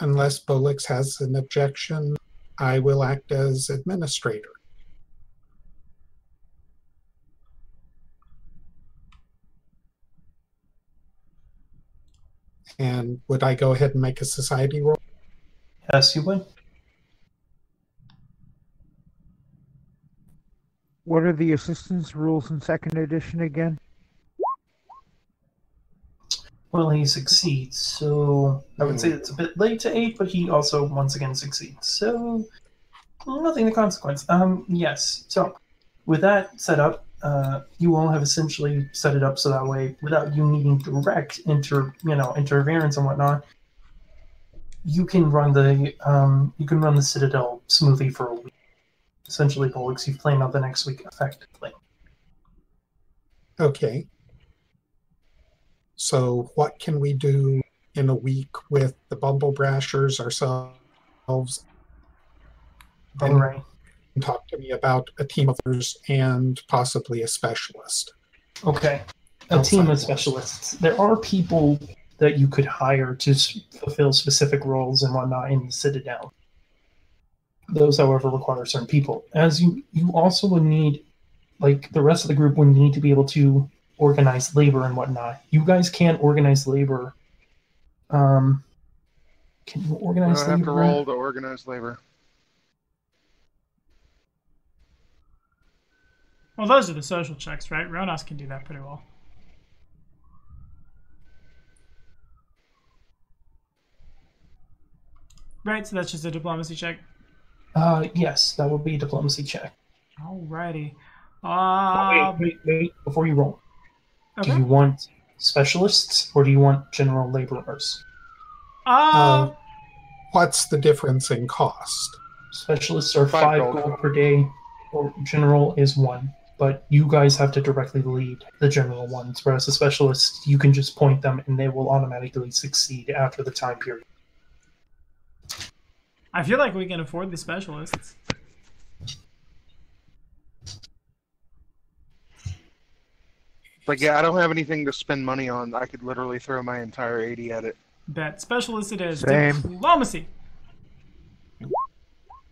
Unless Bolix has an objection, I will act as administrator. And would I go ahead and make a society roll? Yes, you would. What are the assistance rules in 2nd edition again? Well, he succeeds, so I would say it's a bit late to 8, but he also once again succeeds. So nothing to consequence. Yes. So with that set up, you all have essentially set it up so that way, without you needing direct interference and whatnot, you can run the Citadel smoothly for a week. Essentially, Pollux, you've planned out the next week effectively. Okay. So what can we do in a week with the Bumble Brashers ourselves? All right. Talk to me about a team of others and possibly a specialist. Okay. A team of specialists. There are people that you could hire to fulfill specific roles and whatnot in the Citadel. Those, however, require certain people. As you also would need, like the rest of the group would need to be able to organize labor and whatnot. You guys can't organize labor. Can you organize labor? I have to roll to organize labor. Well, those are the social checks, right? Ronas can do that pretty well. Right, so that's just a diplomacy check. Yes, that would be a diplomacy check. Alrighty. Wait, before you roll. Okay. Do you want specialists or do you want general laborers? What's the difference in cost? Specialists are 5 gold per day, or general is 1. But you guys have to directly lead the general ones, whereas the specialists, you can just point them and they will automatically succeed after the time period. I feel like we can afford the specialists. Like, yeah, I don't have anything to spend money on. I could literally throw my entire 80 at it. Bet. Specialist it is. Same. Diplomacy.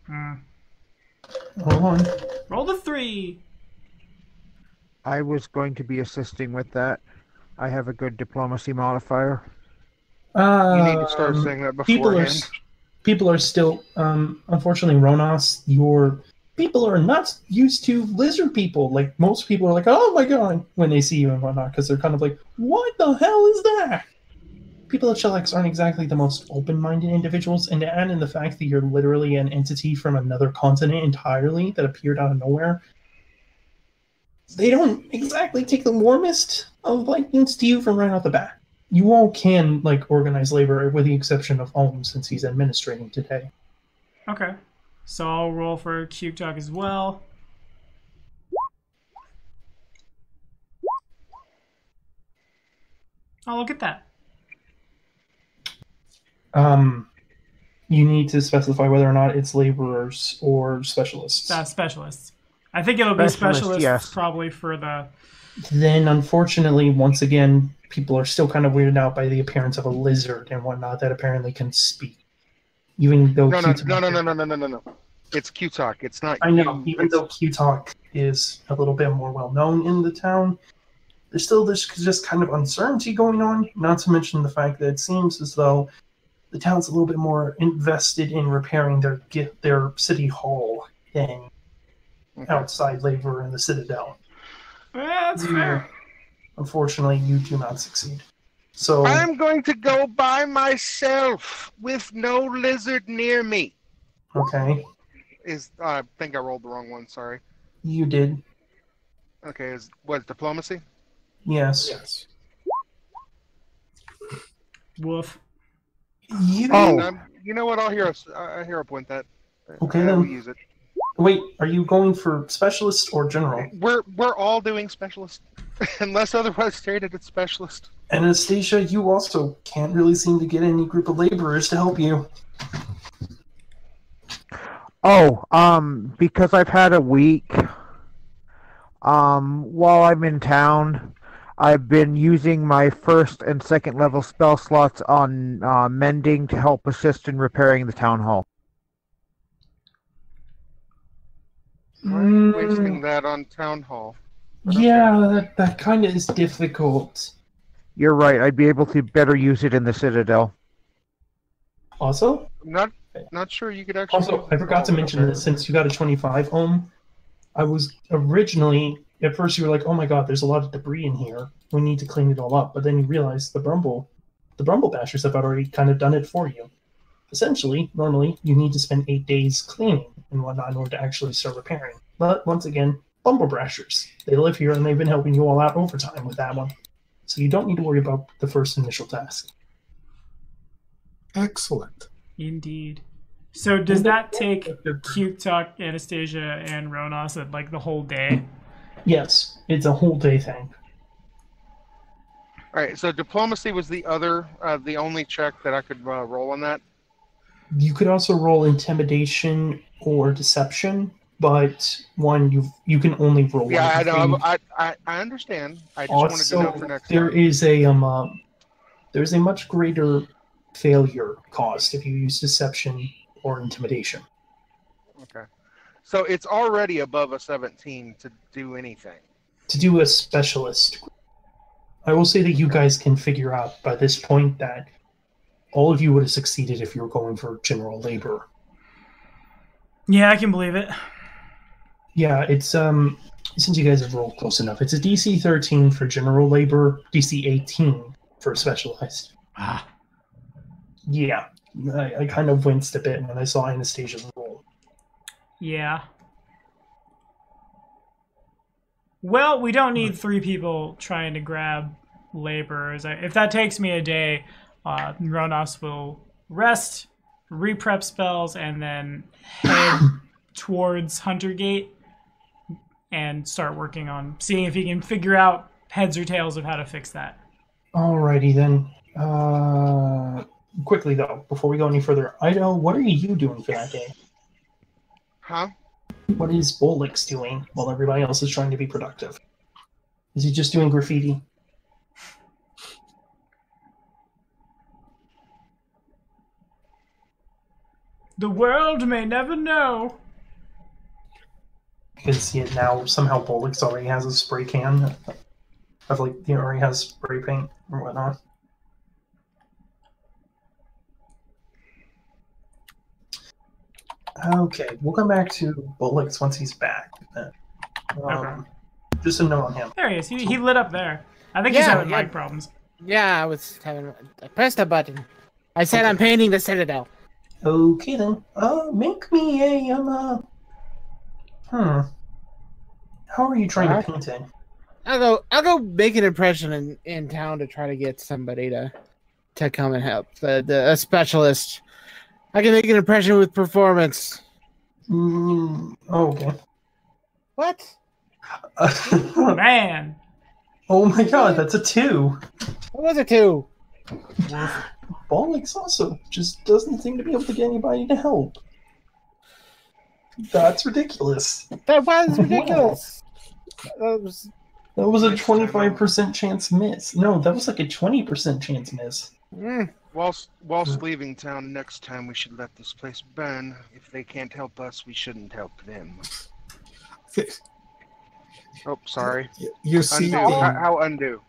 Hold on. Roll the 3. I was going to be assisting with that. I have a good diplomacy modifier. You need to start saying that beforehand. People are still, unfortunately, Ronas, your people are not used to lizard people. Like, most people are like, oh my god, when they see you and whatnot, because they're kind of like, what the hell is that? People at Shellax aren't exactly the most open-minded individuals, and to add in the fact that you're literally an entity from another continent entirely that appeared out of nowhere, they don't exactly take the warmest of likings to you from right off the bat. You all can, like, organize labor, with the exception of Olm, since he's administrating today. Okay. So I'll roll for Cute Talk as well. Oh, look at that. You need to specify whether or not it's laborers or specialists. Specialists. I think it'll be specialists yes. probably for the... Then, unfortunately, once again, people are still kind of weirded out by the appearance of a lizard and whatnot that apparently can speak. Even though No. It's Q-Talk. It's not. I know. Even though Q-Talk is a little bit more well known in the town, there's just kind of uncertainty going on. Not to mention the fact that it seems as though the town's a little bit more invested in repairing their city hall than outside labor in the Citadel. That's fair. Unfortunately, you do not succeed. So I'm going to go by myself with no lizard near me. Okay. I think I rolled the wrong one. Sorry. You did. Okay. What diplomacy? Yes. Yes. Woof. You know what? I'll hear a point that. Okay, I then. will use it. Wait, are you going for specialist or general? We're all doing specialist, unless otherwise stated. It's specialist. Anastasia, you also can't really seem to get any group of laborers to help you. Because I've had a week, while I'm in town, I've been using my 1st and 2nd level spell slots on mending to help assist in repairing the town hall. Why are you wasting that on town hall? Yeah, that kind of is difficult. You're right, I'd be able to better use it in the Citadel. Also, I'm not sure you could actually. I forgot to mention that since you got a 25 ohm, I was originally at first you were like, oh my god, there's a lot of debris in here. We need to clean it all up. But then you realize the Brumble Bashers have already kind of done it for you. Essentially, normally, you need to spend 8 days cleaning and whatnot in order to actually start repairing. But once again, Bumble Brashers. They live here and they've been helping you all out overtime with that one. So you don't need to worry about the first initial task. Excellent. Indeed. So does that take Cute Talk, Anastasia, and Ronos at like the whole day? Yes, it's a whole day thing. All right, so diplomacy was the only check that I could roll on that. You could also roll intimidation or deception, but you can only roll one. Yeah, I know. I understand. I just wanted to know for next time. There's a much greater failure cost if you use deception or intimidation. Okay. So it's already above a 17 to do anything. To do a specialist, I will say that you guys can figure out by this point that all of you would have succeeded if you were going for general labor. Yeah, I can believe it. Yeah, it's since you guys have rolled close enough, it's a DC 13 for general labor, DC 18 for specialized. Ah. Yeah, I kind of winced a bit when I saw Anastasia's roll. Yeah. Well, we don't need 3 people trying to grab laborers. If that takes me a day, Ronos will rest, re-prep spells, and then head towards Hunter Gate and start working on seeing if he can figure out heads or tails of how to fix that. Alrighty then. Quickly though, before we go any further, Ido, what are you doing for that day? Huh? What is Bolix doing while everybody else is trying to be productive? Is he just doing graffiti? The world may never know. Because now somehow Bolix already has a spray can of already has spray paint or whatnot. Okay, we'll come back to Bolix once he's back. Okay. Just a note on him. There he is. He lit up there. I think he's having mic problems. Yeah, I pressed a button. I said I'm painting the Citadel. Okay then. Make me a How are you trying to paint it? I'll go make an impression in town to try to get somebody to come and help. A specialist. I can make an impression with performance. Okay. What? Man. Oh my god, that's a 2. What was a 2? Bolix also just doesn't seem to be able to get anybody to help. That's ridiculous. That was ridiculous. That was a 25% chance miss. No, that was like a 20% chance miss. Whilst leaving town next time, we should let this place burn. If they can't help us, we shouldn't help them. Oh, sorry. You see, undo. How undo?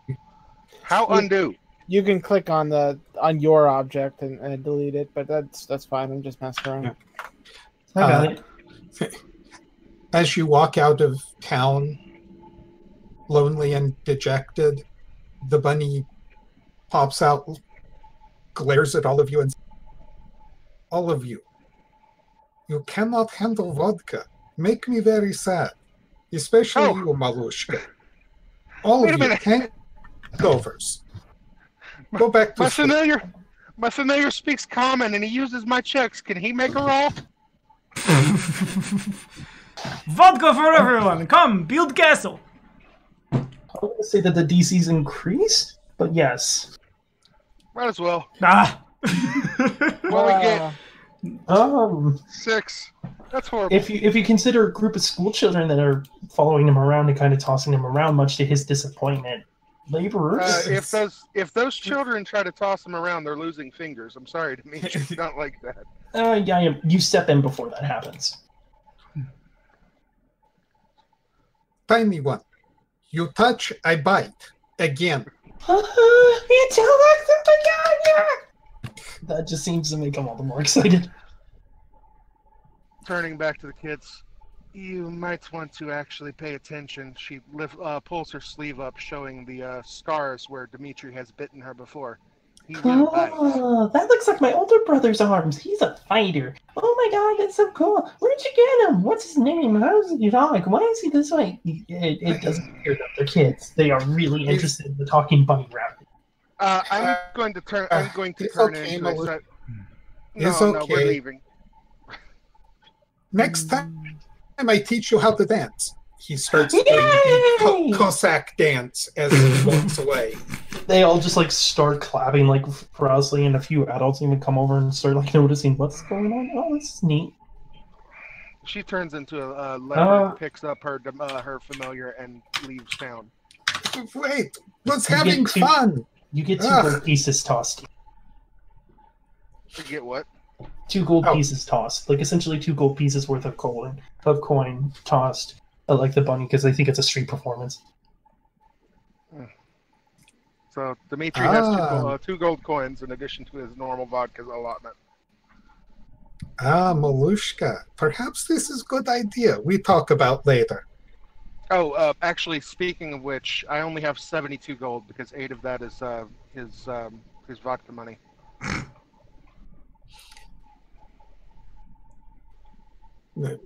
How undo? You can click on your object and delete it, but that's fine. I'm just messing around. I got it. As you walk out of town, lonely and dejected, the bunny pops out, glares at all of you, and all of you, you cannot handle vodka. Make me very sad. Especially you, Malushka. All of you, handovers. Go back to sleep. My familiar speaks common and he uses my checks. Can he make a roll? Vodka for everyone! Come, build castle! I want to say that the DC's increased, but yes. Might as well. Ah! Well, we get 6. That's horrible. If you consider a group of school children that are following him around and kind of tossing him around, much to his disappointment, laborers. If those children try to toss him around, they're losing fingers. I'm sorry to meet you. Not like that. Yeah, you step in before that happens. Tiny one. You touch, I bite. Again. That just seems to make him all the more excited. Turning back to the kids. You might want to actually pay attention. She pulls her sleeve up, showing the scars where Dimitri has bitten her before. He will bite. Oh, that looks like my older brother's arms. He's a fighter. Oh my god, that's so cool. Where'd you get him? What's his name? How's he talk? Why is he this way? It doesn't appear that they're kids. They are really interested in the talking bunny rabbit. I'm going to turn. I'm going to turn okay, into a. It's No, okay. we're leaving. Next time I teach you how to dance. He starts doing Yay! the Cossack dance as he walks away. They all just like start clapping like ferociously, and a few adults even come over and start like noticing what's going on. Oh, this is neat. She turns into a leopard, picks up her familiar, and leaves town. Wait, was You having get to- fun. You get 2 Ugh. gold pieces tossed. You get what? 2 gold Oh. pieces tossed, like essentially 2 gold pieces worth of coin tossed. I like the bunny because I think it's a street performance. So Dimitri has Ah. 2 gold coins in addition to his normal vodka allotment. Malushka, perhaps this is a good idea. We talk about later. Oh, actually, speaking of which, I only have 72 gold because 8 of that is his vodka money.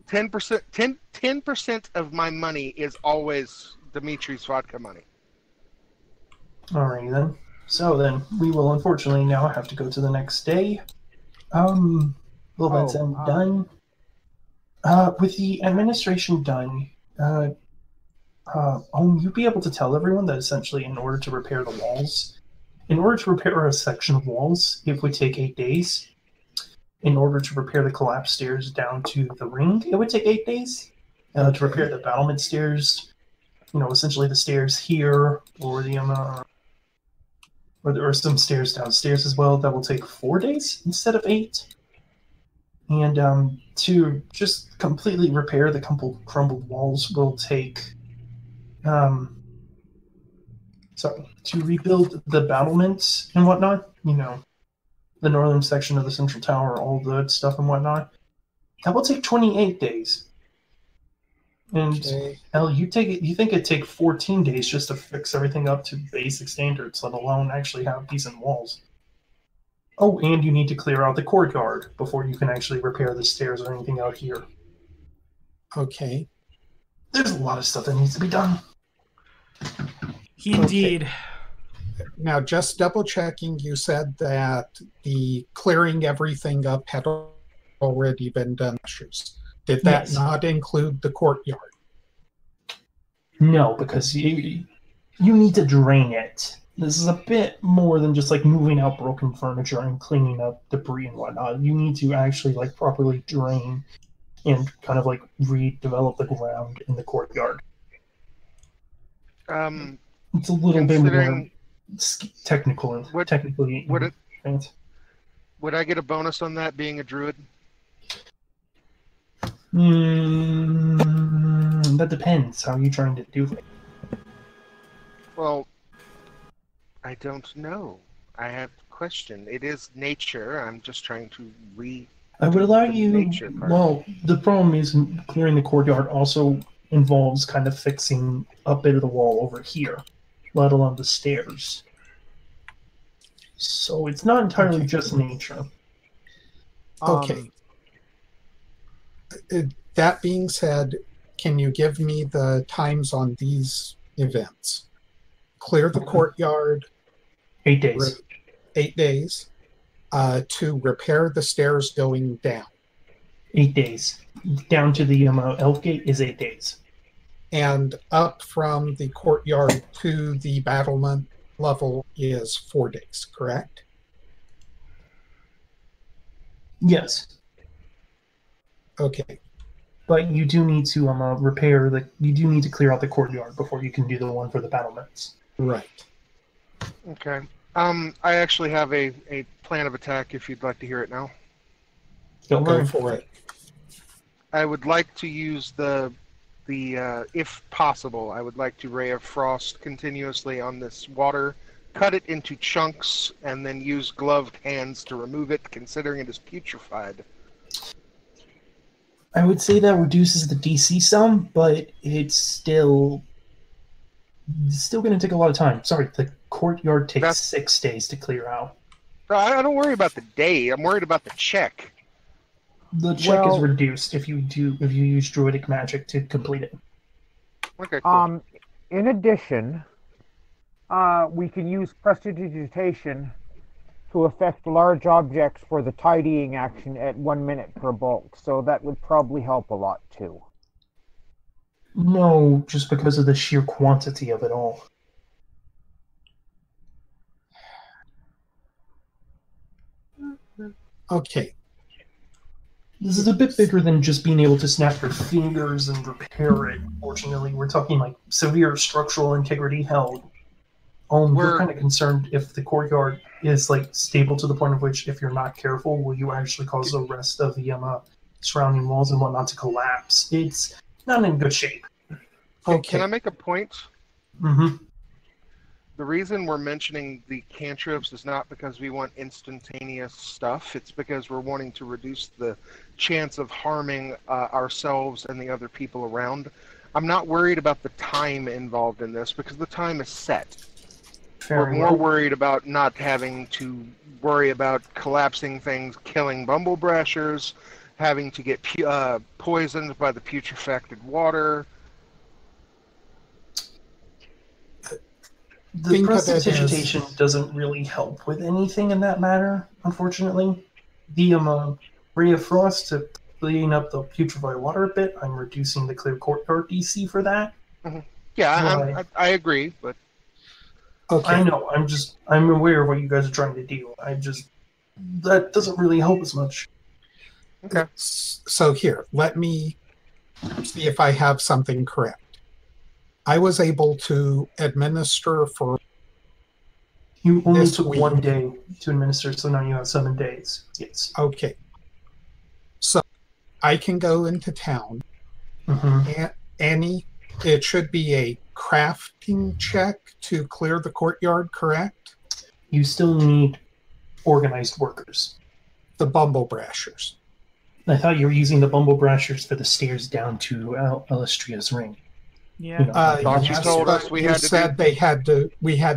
10% of my money is always Dimitri's vodka money. Alrighty then. So then, we will unfortunately now have to go to the next day. Well, that's done. With the administration done, you'd be able to tell everyone that essentially in order to repair the walls, in order to repair a section of walls, it would take 8 days. In order to repair the collapsed stairs down to the ring, it would take 8 days. To repair the battlement stairs, essentially the stairs here, or the or there are some stairs downstairs as well, that will take 4 days instead of 8. And to just completely repair the crumbled walls will take, to rebuild the battlements and whatnot, the northern section of the central tower, all the stuff and whatnot, that will take 28 days. And Okay. Elle, you think it'd take 14 days just to fix everything up to basic standards, let alone actually have decent walls. Oh, and you need to clear out the courtyard before you can actually repair the stairs or anything out here. Okay. There's a lot of stuff that needs to be done. Indeed. Now, just double checking, you said that the clearing everything up had already been done. Did that Yes. not include the courtyard? No, because you need to drain it. This is a bit more than just like moving out broken furniture and cleaning up debris and whatnot. You need to actually like properly drain and kind of like redevelop the ground in the courtyard. It's a little bit more Considering technical. Technically, advanced. would I get a bonus on that being a druid? That depends. How are you trying to do it? Well, I don't know. I have a question. It is nature. I'm just trying to I would allow the you. nature part. Well, the problem is clearing the courtyard also involves kind of fixing a bit of the wall over here, let alone the stairs. So it's not entirely just nature. Okay. That being said, can you give me the times on these events? Clear the courtyard. 8 days. 8 days. To repair the stairs going down. 8 days. Down to the elf gate is 8 days. And up from the courtyard to the battlement level is 4 days, correct? Yes. Okay. But you do need to you do need to clear out the courtyard before you can do the one for the battlements. Right. Okay. I actually have a plan of attack if you'd like to hear it now. Go for it. I would like to use the if possible, I would like to Ray of Frost continuously on this water, cut it into chunks, and then use gloved hands to remove it, considering it is putrefied. I would say that reduces the DC some, but it's still going to take a lot of time. Sorry, the courtyard takes 6 days to clear out. No, I don't worry about the day. I'm worried about the check. The check is reduced if you use druidic magic to complete it. Okay, cool. In addition, we can use prestidigitation to affect large objects for the tidying action at 1 minute per bulk, so that would probably help a lot too. No, just because of the sheer quantity of it all. Okay. This is a bit bigger than just being able to snap your fingers and repair it. Fortunately, we're talking like severe structural integrity held. We're kind of concerned if the courtyard is like stable to the point of which, if you're not careful, will you actually cause the rest of the surrounding walls and whatnot to collapse? It's not in good shape. Okay. Can I make a point? Mm-hmm. The reason we're mentioning the cantrips is not because we want instantaneous stuff. It's because we're wanting to reduce the chance of harming ourselves and the other people around. I'm not worried about the time involved in this because the time is set. We're more worried about not having to worry about collapsing things, killing bumblebrashers, having to get poisoned by the putrefacted water. The prestidigitation doesn't really help with anything in that matter, unfortunately. The Ray of Frost to clean up the putrefied water a bit, I'm reducing the clear courtyard DC for that. Mm-hmm. Yeah, I agree, but... Okay. I know, I'm aware of what you guys are trying to do. That doesn't really help as much. Okay. So here, let me see if I have something correct. I was able to administer for... You only took 1 day to administer, so now you have 7 days. Yes. Okay. So I can go into town. Mm-hmm. It should be a crafting check to clear the courtyard, correct? You still need organized workers. The bumblebrashers. I thought you were using the bumblebrashers for the stairs down to Illustria's ring. Yeah. You told us we had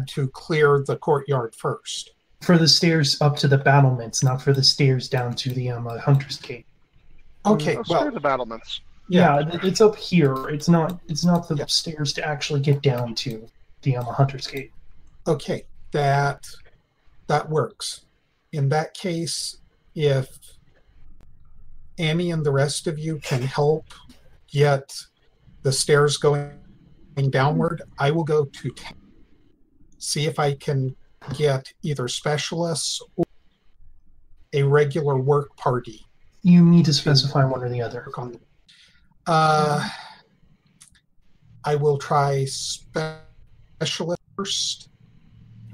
to clear the courtyard first. For the stairs up to the battlements, not for the stairs down to the Hunter's Gate. Okay, the battlements. Yeah, it's up here. It's not the stairs to actually get down to the Hunter's Gate. Okay, that works. In that case, if Annie and the rest of you can help get the stairs going downward, I will go to see if I can get either specialists or a regular work party. You need to specify one or the other. I will try specialist first.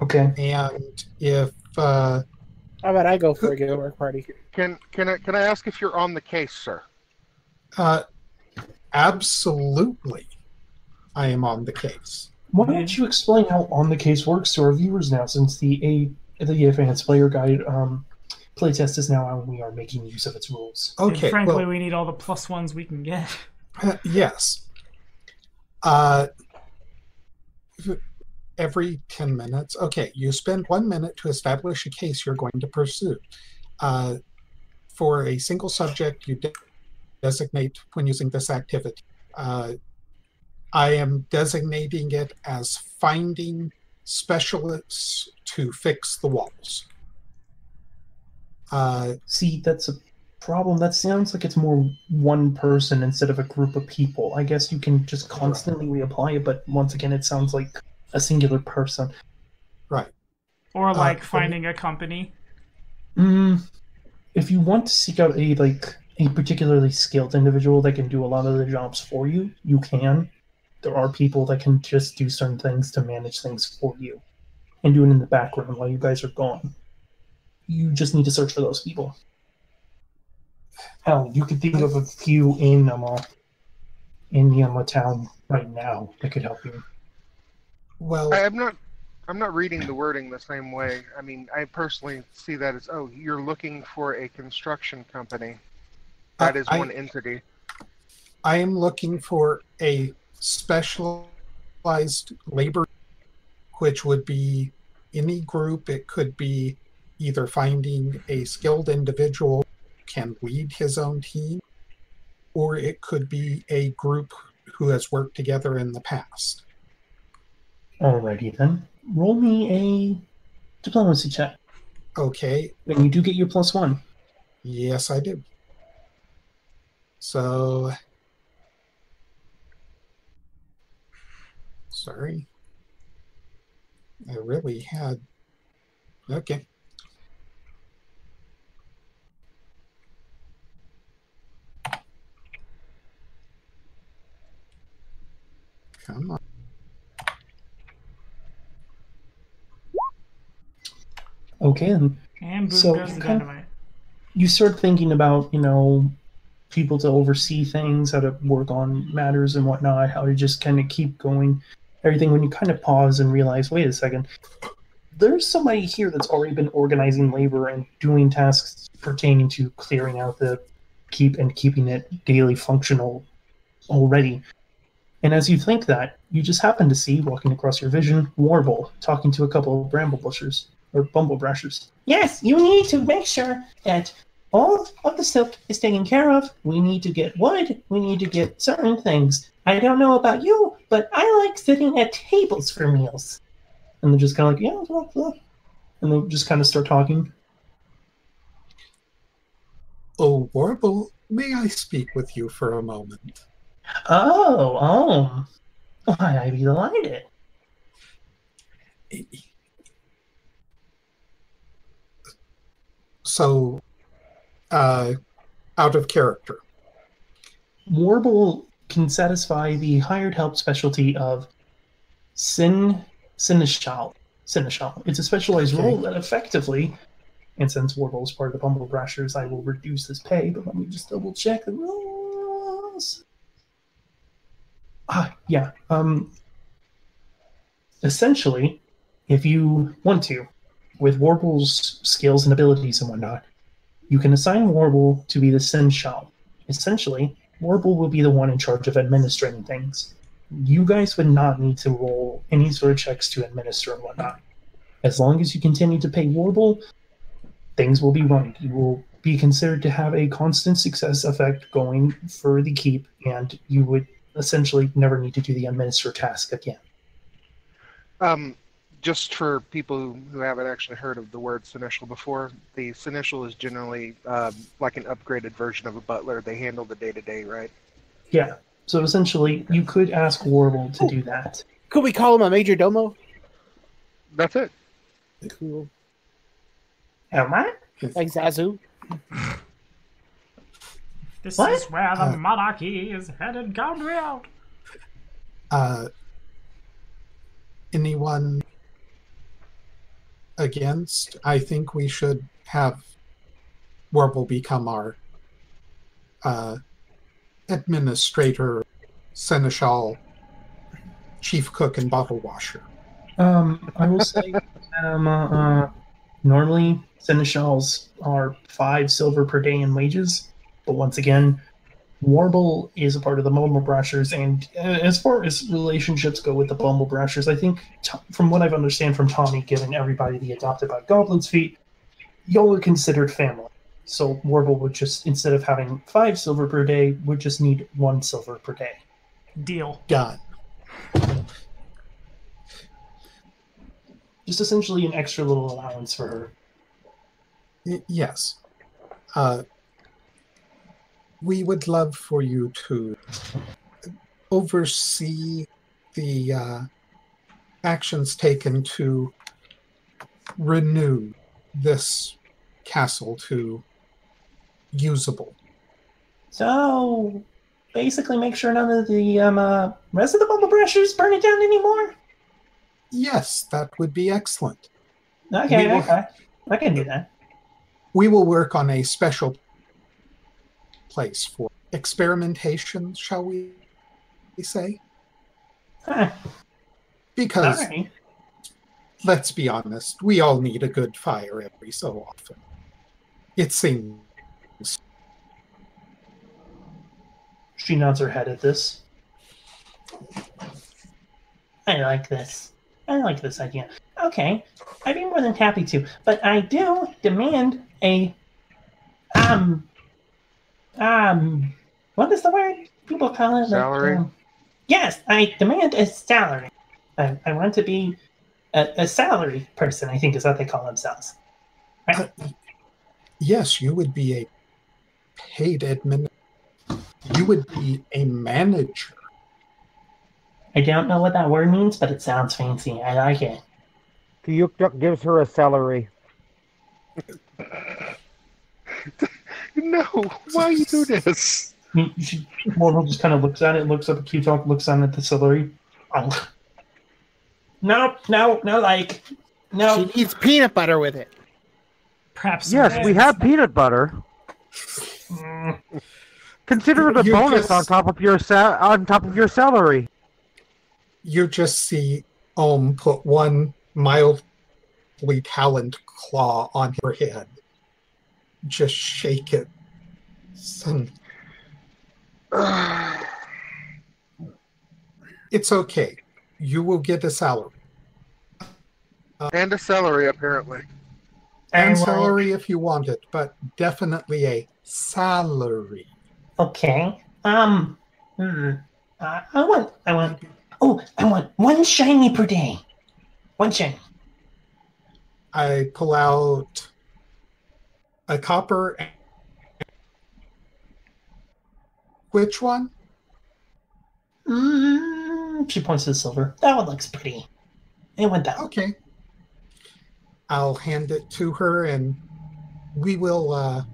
Okay. And if how about I go for a regular work party? Can I ask if you're on the case, sir? Absolutely, I am on the case. Why don't you explain how on the case works to our viewers now, since the Advanced Player Guide playtest is now out and we are making use of its rules. Okay. And frankly, we need all the +1s we can get. Yes. Every 10 minutes. Okay, you spend 1 minute to establish a case you're going to pursue. For a single subject, you designate when using this activity. I am designating it as finding specialists to fix the walls. See, that's a problem. That sounds like it's more one person instead of a group of people. I guess you can just constantly reapply it, but once again, it sounds like a singular person. Right. Or like finding a company. If you want to seek out a particularly skilled individual that can do a lot of the jobs for you, you can. There are people that can just do certain things to manage things for you and do it in the background while you guys are gone. You just need to search for those people. Hell, you could think of a few in the town right now that could help you. Well, I'm not reading the wording the same way. I mean, I personally see that as, you're looking for a construction company. That is one entity. I am looking for a specialized labor, which would be any group. It could be either finding a skilled individual who can lead his own team, or it could be a group who has worked together in the past. Alrighty then. Roll me a diplomacy check. Okay. And you do get your +1. Yes, I do. So, sorry. I really had, okay. Come on. Okay, then. And boom So, goes the dynamite. You start thinking about, people to oversee things, how to work on matters and whatnot, how to just kind of keep going, everything, when you kind of pause and realize, wait a second, there's somebody here that's already been organizing labor and doing tasks pertaining to clearing out the keep and keeping it daily functional already. And as you think that, you just happen to see, walking across your vision, Warble talking to a couple of bramble-bushers, or bumble-brashers. Yes, you need to make sure that all of the silk is taken care of. We need to get wood. We need to get certain things. I don't know about you, but I like sitting at tables for meals. And they're just kind of like, yeah, blah, blah. And they just kind of start talking. Oh, Warble, may I speak with you for a moment? Oh. Why, I'd be delighted. So, out of character. Warble can satisfy the hired help specialty of Seneschal. It's a specialized role that effectively, and since Warble is part of the Bumble Brashers, I will reduce his pay, but let me just double check the rules. Yeah. Essentially, if you want to, with Warble's skills and abilities and whatnot, you can assign Warble to be the Seneschal. Essentially, Warble will be the one in charge of administrating things. You guys would not need to roll any sort of checks to administer and whatnot. As long as you continue to pay Warble, things will be running. You will be considered to have a constant success effect going for the keep, and you would essentially never need to do the administer task again. Just for people who haven't actually heard of the word seneschal before, the seneschal is generally like an upgraded version of a butler. They handle the day-to-day, right? Yeah. So essentially, you could ask Warble to do that. Could we call him a major domo? That's it. Cool. Am I? Like Zazu? This What? is where the monarchy is headed. Count me out. Anyone against? I think we should have Warble become our administrator, seneschal, chief cook, and bottle washer. I will say, normally seneschals are 5 silver per day in wages, but once again, Warble is a part of the Bumble Brashers, and as far as relationships go with the Bumble Brashers, I think, from what I've understand from Tommy, given everybody the adopted by Goblin's feet, y'all are considered family. So Warble would just, instead of having 5 silver per day, would just need 1 silver per day. Deal. God. Just essentially an extra little allowance for her. Yes. We would love for you to oversee the actions taken to renew this castle to usable. So, basically make sure none of the rest of the Bumble Brashers burn it down anymore? Yes, that would be excellent. Okay, We will- okay. I can do that. We will work on a special place for experimentation, shall we say? Huh. Because, Alright. let's be honest, we all need a good fire every so often. It seems. She nods her head at this. I like this. I like this idea. Okay, I'd be more than happy to, but I do demand a what is the word people call it? Salary? Like, yes, I demand a salary. I want to be a salary person, I think is what they call themselves. Right? Yes, you would be a paid admin. You would be a manager. I don't know what that word means, but it sounds fancy. I like it. Kyukduk gives her a salary. No, why you do this? Mortal just kind of looks at it, looks up at Q-Talk, looks down at the celery. Oh. No, like, no. She needs peanut butter with it. Perhaps. Yes, we have peanut butter. Consider it a You bonus just- on top of your salary. You just see put one mildly taloned claw on her head. Just shake it. Son. It's okay. You will get a salary. And a celery, apparently. And I will- salary if you want it, but definitely a salary. Okay. I want one shiny per day. One shiny. I pull out a copper. Which one? She points to the silver. That one looks pretty. I want that one. Okay. I'll hand it to her, and we will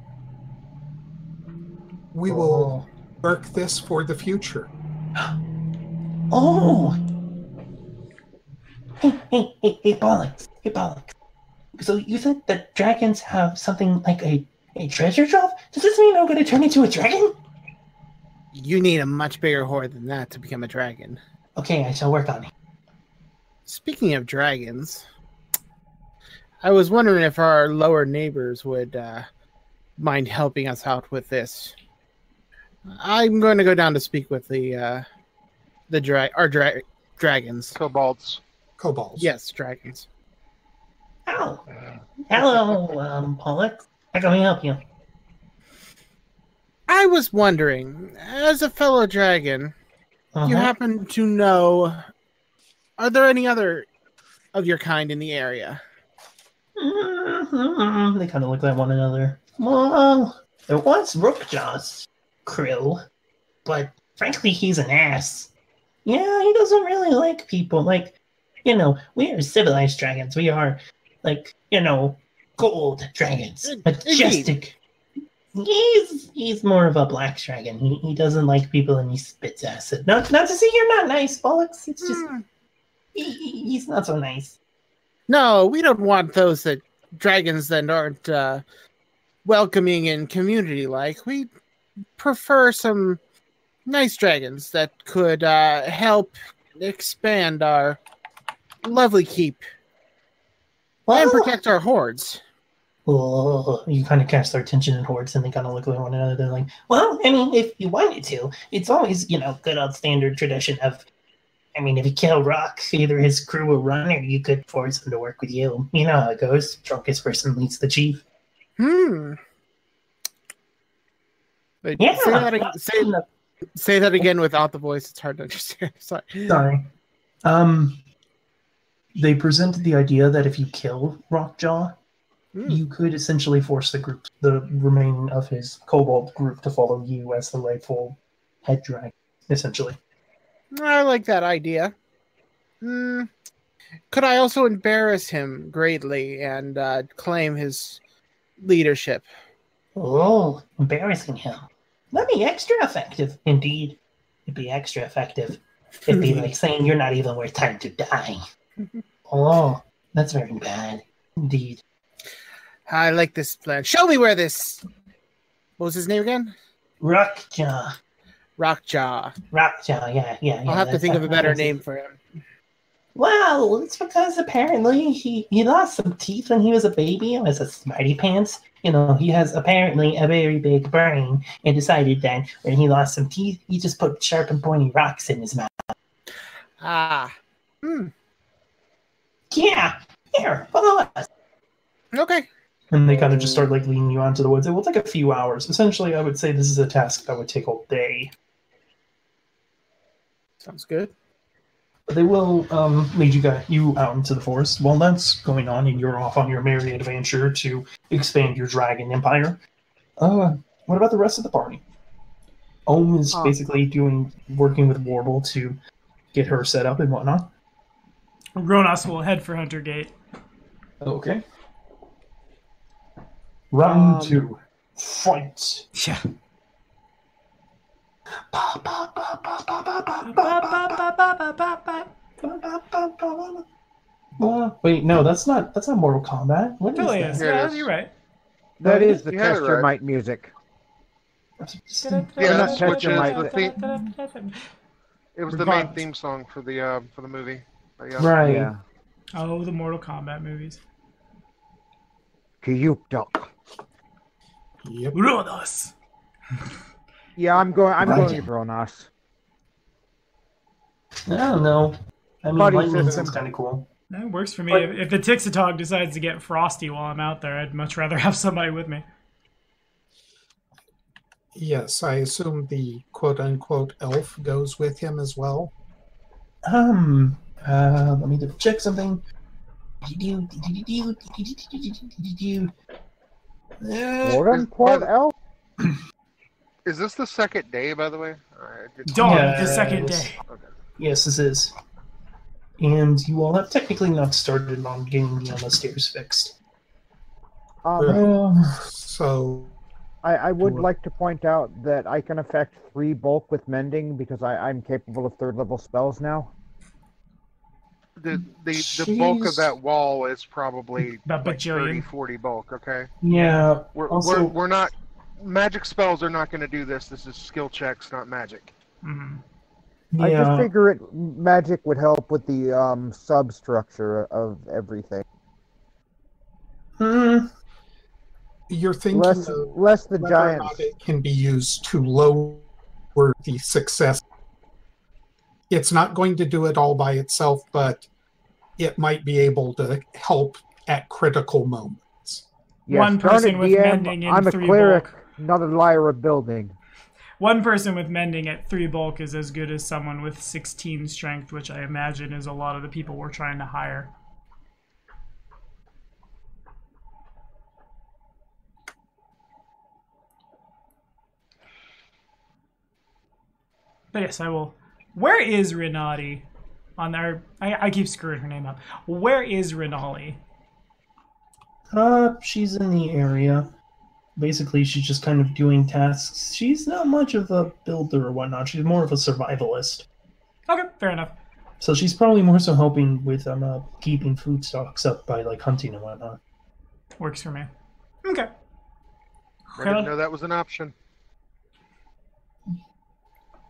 work this for the future. Oh! Hey, Bollocks. Hey, Bollocks. So you said that dragons have something like a treasure trove? Does this mean I'm going to turn into a dragon? You need a much bigger horde than that to become a dragon. Okay, I shall work on it. Speaking of dragons, I was wondering if our lower neighbors would mind helping us out with this. I'm going to go down to speak with our dragons. Cobalts. Kobolds. Yes, dragons. Oh. Hello, Pollux. How can we help you? I was wondering, as a fellow dragon, you happen to know, are there any other of your kind in the area? They kind of look at one another. Well, there was Rookjaw's crew, but frankly, he's an ass. Yeah, he doesn't really like people. Like, we are civilized dragons. We are, gold dragons. Majestic. He's more of a black dragon. He doesn't like people and he spits acid. Not to say you're not nice, Bollocks. It's just he's not so nice. No, we don't want those dragons that aren't welcoming and community-like. We prefer some nice dragons that could help expand our lovely keep and protect our hordes. Oh, you kind of catch their attention in hordes, and they kind of look at one another. They're like, well, I mean, if you wanted to, it's always, good old standard tradition of, if you kill Rock, either his crew will run, or you could force him to work with you. You know how it goes. Drunkest person leads the chief. Wait, Yeah. say that again without the voice. It's hard to understand. Sorry. They presented the idea that if you kill Rockjaw, you could essentially force the remaining of his kobold group to follow you as the rightful head dragon, essentially. I like that idea. Could I also embarrass him greatly and claim his leadership? Oh, embarrassing him. That'd be extra effective. Indeed. It'd be extra effective. It'd be like saying you're not even worth time to die. Oh, that's very bad. Indeed. I like this plan. Show me where this... What was his name again? Rockjaw. Rockjaw. Yeah. I'll have to think of a better name for him. Well, it's because apparently he lost some teeth when he was a baby and was a smarty pants, You know, he has apparently a very big brain and decided that when he lost some teeth, he just put sharp and pointy rocks in his mouth. Ah. Yeah, here, follow us. Okay. And they kind of just start like leading you onto the woods. It will take a few hours. Essentially, I would say this is a task that would take all day. Sounds good. But they will lead you out into the forest. While that's going on, and you're off on your merry adventure to expand your dragon empire. What about the rest of the party? Ohm is basically working with Warble to get her set up and whatnot. Ronas will head for Hunter Gate. Okay. Round 2. Fight. Yeah. Wait, no, that's not Mortal Kombat. What Totally is is. that? Yeah, you're right. That is the You had it Test Your right. Might music. Yeah, not that's Test Your Might. It was the main theme song for the movie. Right. Yeah. Oh, the Mortal Kombat movies. Kyukdok. Yep. Ronas. Yeah, I'm going to Bronas. I don't know. I mean, Buddy lightning system. sounds kind of cool. That works for me. If the Tixatog decides to get frosty while I'm out there, I'd much rather have somebody with me. Yes, I assume the quote-unquote elf goes with him as well. Let me just check something. Quote-unquote elf? Is this the second day, by the way? Dawn, Yeah, the second yes. day. Okay. Yes, this is. And you all have technically not started on getting the stairs fixed. So I would like to point out that I can affect 3 bulk with mending because I'm capable of 3rd level spells now. The bulk of Jeez. that wall is probably About like bajillion. 30, 40 bulk, okay? Yeah. We're not... Magic spells are not going to do this. This is skill checks, not magic. Mm-hmm. I just figure magic would help with the substructure of everything. you're thinking Less the whether or not giants. it can be used to lower the success. It's not going to do it all by itself, but it might be able to help at critical moments. Yes, One darn person it, with DM, mending in I'm a 3 cleric, bulk. not a liar of building. One person with mending at 3 bulk is as good as someone with 16 strength, which I imagine is a lot of the people we're trying to hire. But yes, I will. Where is Renati? On our, I keep screwing her name up. Where is Renali? She's in the area. Basically, she's just kind of doing tasks. She's not much of a builder or whatnot. She's more of a survivalist. Okay, fair enough. So she's probably more so helping with keeping food stocks up by like hunting and whatnot. Works for me. Okay. I didn't know that was an option.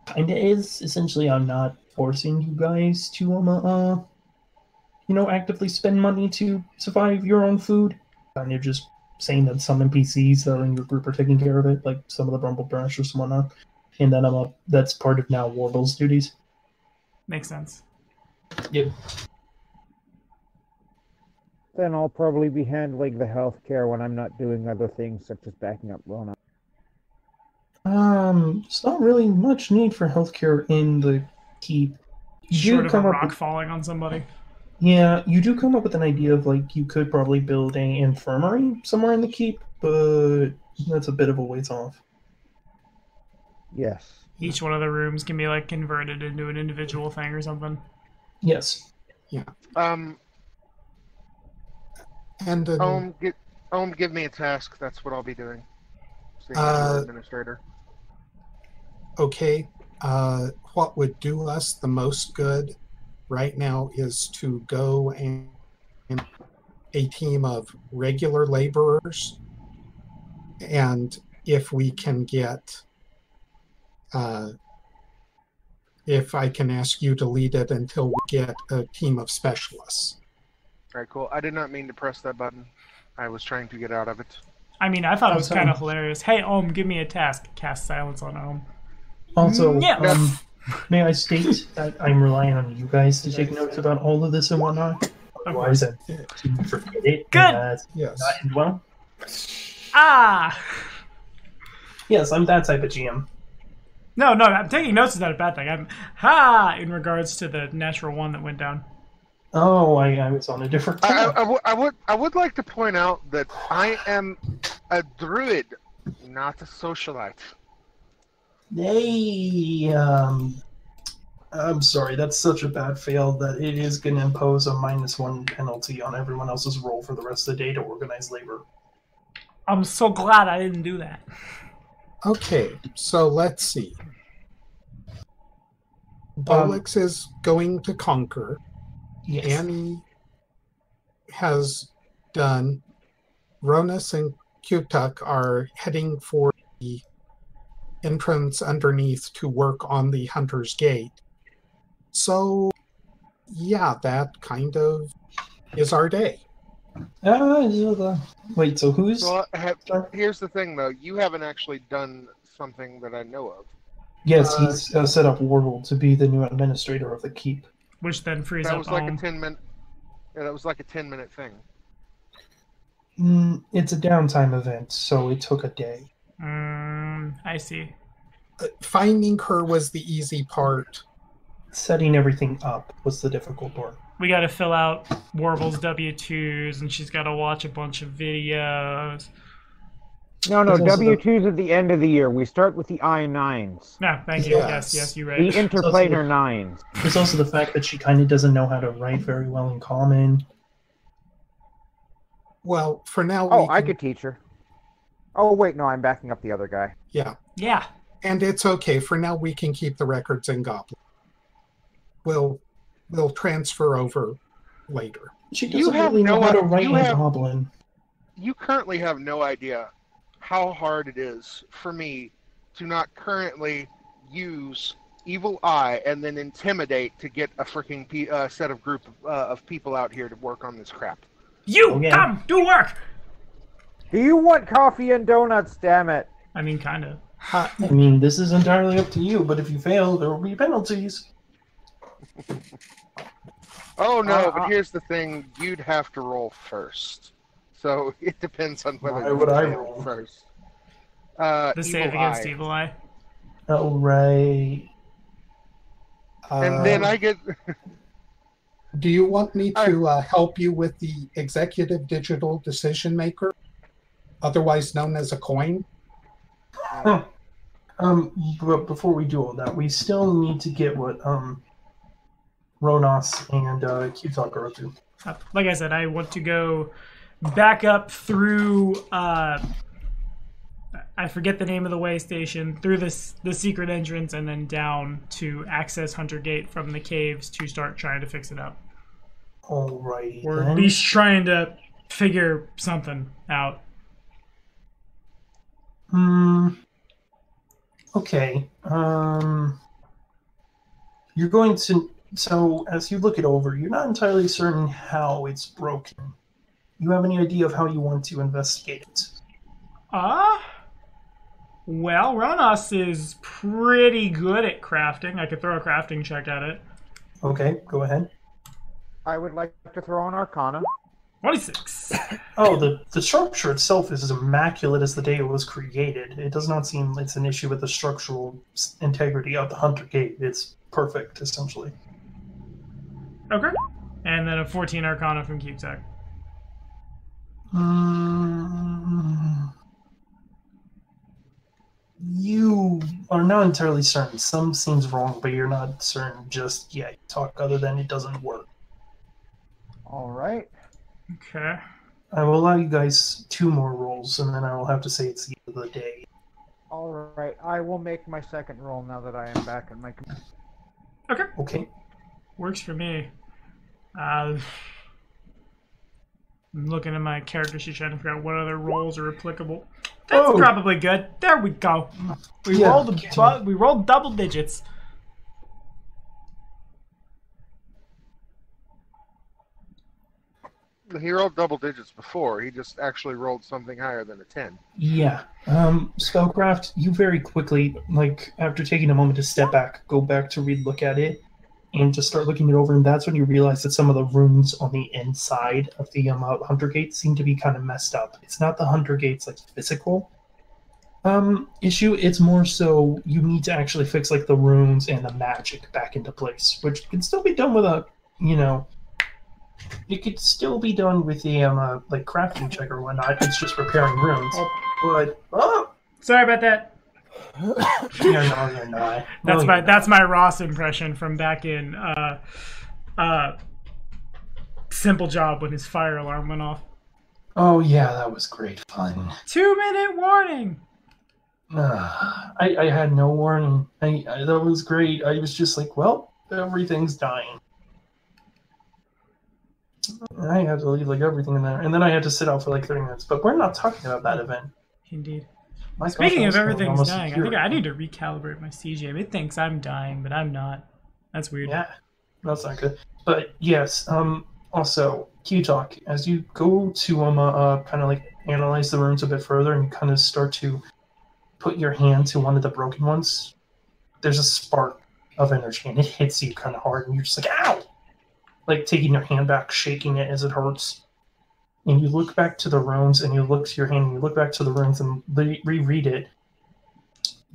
Kinda is. Essentially, I'm not forcing you guys to actively spend money to survive your own food. Kind of just saying that some NPCs that are in your group are taking care of it, like some of the Brumble Brushers and whatnot. And then that's part of now Warble's duties. Makes sense. Yep. Then I'll probably be handling the healthcare when I'm not doing other things such as backing up Rona. It's not really much need for healthcare in the keep. Short of a rock falling on somebody. Yeah, you do come up with an idea of like you could probably build a infirmary somewhere in the keep, but that's a bit of a ways off. Yes. Each one of the rooms can be like converted into an individual thing or something. Yes. Yeah. And give me a task. That's what I'll be doing. Seeing as your administrator. Okay. What would do us the most good right now is to go and a team of regular laborers, and if we can get if I can ask you to lead it until we get a team of specialists. All right, cool. I did not mean to press that button. I was trying to get out of it. I mean, I thought it was kind of hilarious. Hey, give me a task. Cast silence on Ohm. Also, Yeah. may I state that I'm relying on you guys to take notes about all of this and whatnot? Otherwise, I forget it. Good. Yes. Not end well. Ah! Yes, I'm that type of GM. No, I'm taking notes is not a bad thing. I'm in regards to the natural one that went down. Oh, I was on a different track. I would like to point out that I am a druid, not a socialite. Hey, I'm sorry, that's such a bad fail that it is going to impose a -1 penalty on everyone else's roll for the rest of the day to organize labor. I'm so glad I didn't do that. Okay, so let's see. Bolix is going to conquer. Yes. Annie has done. Ronus and Kutuk are heading for the entrance underneath to work on the Hunter's Gate. So, yeah, that kind of is our day. Wait, so who's... Well, here's the thing, though. You haven't actually done something that I know of. Yes, he's set up Wardle to be the new administrator of the keep. Which then frees That up was like Ohm. a 10-minute. Yeah, that was like a 10-minute thing. It's a downtime event, so it took a day. I see. Finding her was the easy part. Setting everything up was the difficult part. We got to fill out Warble's W-2s, and she's got to watch a bunch of videos. No, There's also W-2s at the end of the year. We start with the I-9s. No, thank you. Yes. Yes, you're The right. interplanar 9s. There's also the fact that she kind of doesn't know how to write very well in Common. Well, for now, Oh, I could teach her. Oh, wait, no, I'm backing up the other guy. Yeah, Yeah. and it's okay. For now, we can keep the records in Goblin. We'll transfer over later. She You doesn't have really know no how to idea- write you in have- Goblin. You currently have no idea how hard it is for me to not currently use Evil Eye and then intimidate to get a freaking set of group of people out here to work on this crap. You, Okay. come, do work! Do you want coffee and donuts, damn it? I mean, kind of. I mean, this is entirely up to you, but if you fail, there will be penalties. Oh no, but here's the thing, you'd have to roll first. So it depends on whether Why you would I fail roll? first. The save Evil against Eye. Evil Eye. Oh, right. And then I get Do you want me to help you with the executive digital decision maker, otherwise known as a coin? But before we do all that, we still need to get what Ronos and Kutok are up to. Like I said, I want to go back up through I forget the name of the way station, through the secret entrance, and then down to access Hunter Gate from the caves to start trying to fix it up. Alrighty Or then. at least trying to figure something out. Okay. You're going to... So, as you look it over, you're not entirely certain how it's broken. You have any idea of how you want to investigate it? Well, Ronos is pretty good at crafting. I could throw a crafting check at it. Okay, go ahead. I would like to throw an Arcana. 26. Oh, the structure itself is as immaculate as the day it was created. It does not seem it's an issue with the structural integrity of the Hunter Gate. It's perfect, essentially. Okay. And then a 14 Arcana from Cubetech. You are not entirely certain. Some seems wrong, but you're not certain just yet. Talk other than it doesn't work. All right. Okay. I will allow you guys 2 more rolls, and then I will have to say it's the end of the day. All right. I will make my second roll now that I am back in my... Okay. Okay. Works for me. I'm looking at my character sheet trying to figure out what other roles are applicable. That's probably good. There we go. We rolled double digits. He rolled double digits before. He just actually rolled something higher than a 10. Yeah. Spellcraft, you very quickly, like, after taking a moment to step back, go back to look at it, and just start looking it over, and that's when you realize that some of the runes on the inside of the Hunter Gate seem to be kind of messed up. It's not the Hunter Gate's, like, physical issue, it's more so you need to actually fix, like, the runes and the magic back into place, which can still be done with a, it could still be done with a like crafting check or whatnot. It's just repairing runes. But sorry about that. you're not. That's my Ross impression from back in Simple Job when his fire alarm went off. Oh yeah, that was great fun. 2-minute warning. I had no warning. That was great. I was just like, well, everything's dying. I had to leave like everything in there, and then I had to sit out for like 30 minutes. But we're not talking about that event. Indeed. My Speaking gosh, of everything's dying, I think I need need to recalibrate my CGM. It thinks I'm dying, but I'm not. That's weird. Yeah, that's not good. But yes, also Q-Talk, as you go to kind of like analyze the runes a bit further and kind of start to put your hand to one of the broken ones, there's a spark of energy and it hits you kind of hard, and you're just like, ow! Like taking your hand back, shaking it as it hurts. And you look back to the runes, and you look to your hand, and you look back to the runes, and reread it.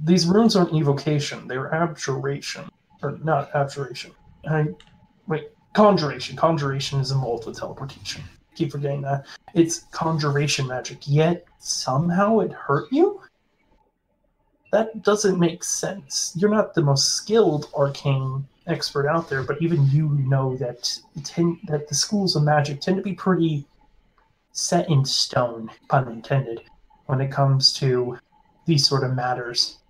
These runes aren't evocation; they're abjuration, or not abjuration. Conjuration. Conjuration is involved with teleportation. Keep forgetting that. It's conjuration magic. Yet somehow it hurt you. That doesn't make sense. You're not the most skilled arcane expert out there, but even you know that the schools of magic tend to be pretty set in stone, pun intended, when it comes to these sort of matters.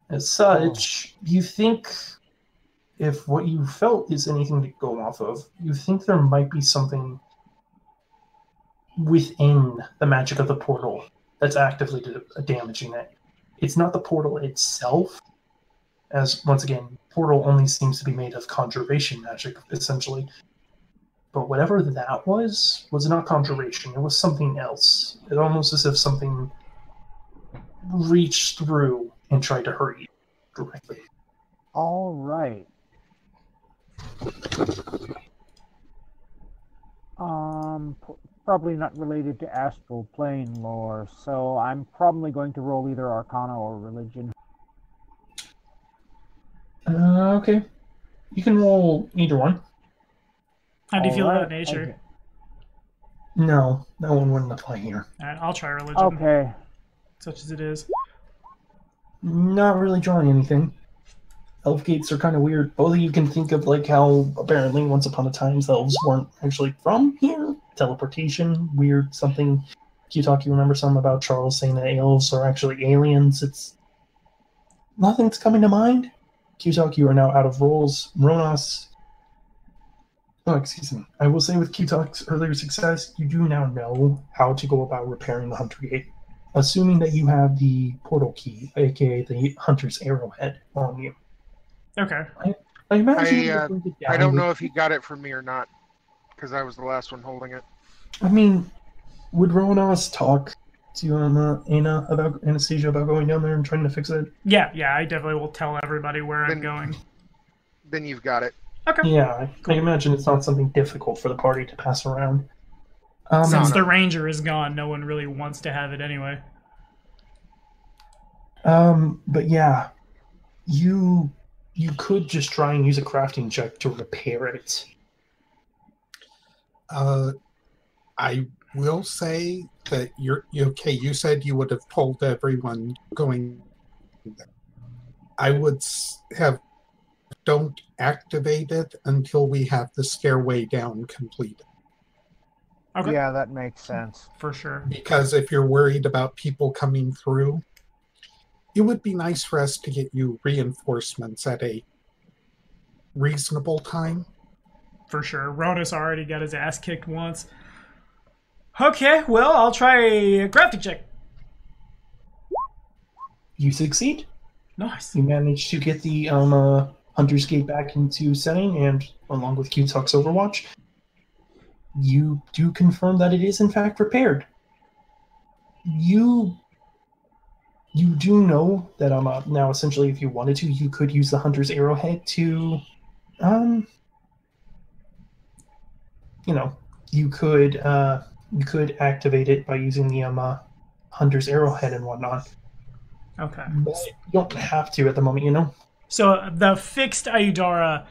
As such, you think if what you felt is anything to go off of, you think there might be something within the magic of the portal that's actively damaging it. It's not the portal itself, as, once again, portal only seems to be made of conjuration magic, essentially. But whatever that was not conjuration. It was something else. It almost as if something reached through and tried to hurt you directly. All right. Probably not related to astral plane lore, so I'm probably going to roll either Arcana or Religion. Okay. You can roll either one. How do you feel All about right, nature? okay. No, that one wouldn't apply here. Alright, I'll try religion. Okay. Such as it is. Not really drawing anything. Elf gates are kind of weird. Both of you can think of like how apparently once upon a time elves weren't actually from here. Teleportation, weird something. Q-Talk, you remember something about Charles saying that elves are actually aliens? It's nothing's coming to mind. Q-Talk, you are now out of roles. Ronas. Oh, excuse me. I will say with Q-Talk's earlier success, you do now know how to go about repairing the Hunter Gate. Assuming that you have the portal key, aka the Hunter's Arrowhead, on you. Okay. I imagine I don't know if he got it from me or not, because I was the last one holding it. I mean, would Ronas talk to Anastasia about going down there and trying to fix it? Yeah, I definitely will tell everybody where I'm going. Then you've got it. Okay. Yeah, I imagine it's not something difficult for the party to pass around. Since the ranger is gone, no one really wants to have it anyway. But yeah, you could just try and use a crafting check to repair it. I will say that you're okay. You said you would have told everyone going there. I would have don't activate it until we have the stairway down completed. Okay. Yeah, that makes sense. For sure. Because if you're worried about people coming through, it would be nice for us to get you reinforcements at a reasonable time. For sure. Ronus already got his ass kicked once. Okay, well, I'll try a crafting check. You succeed. Nice. You manage to get the Hunter's Gate back into setting, and along with Q-Talk's Overwatch, you do confirm that it is in fact repaired. You do know that now essentially if you wanted to, you could use the hunter's arrowhead to you could activate it by using the hunter's arrowhead and whatnot. Okay. But you don't have to at the moment, So the fixed Aidara,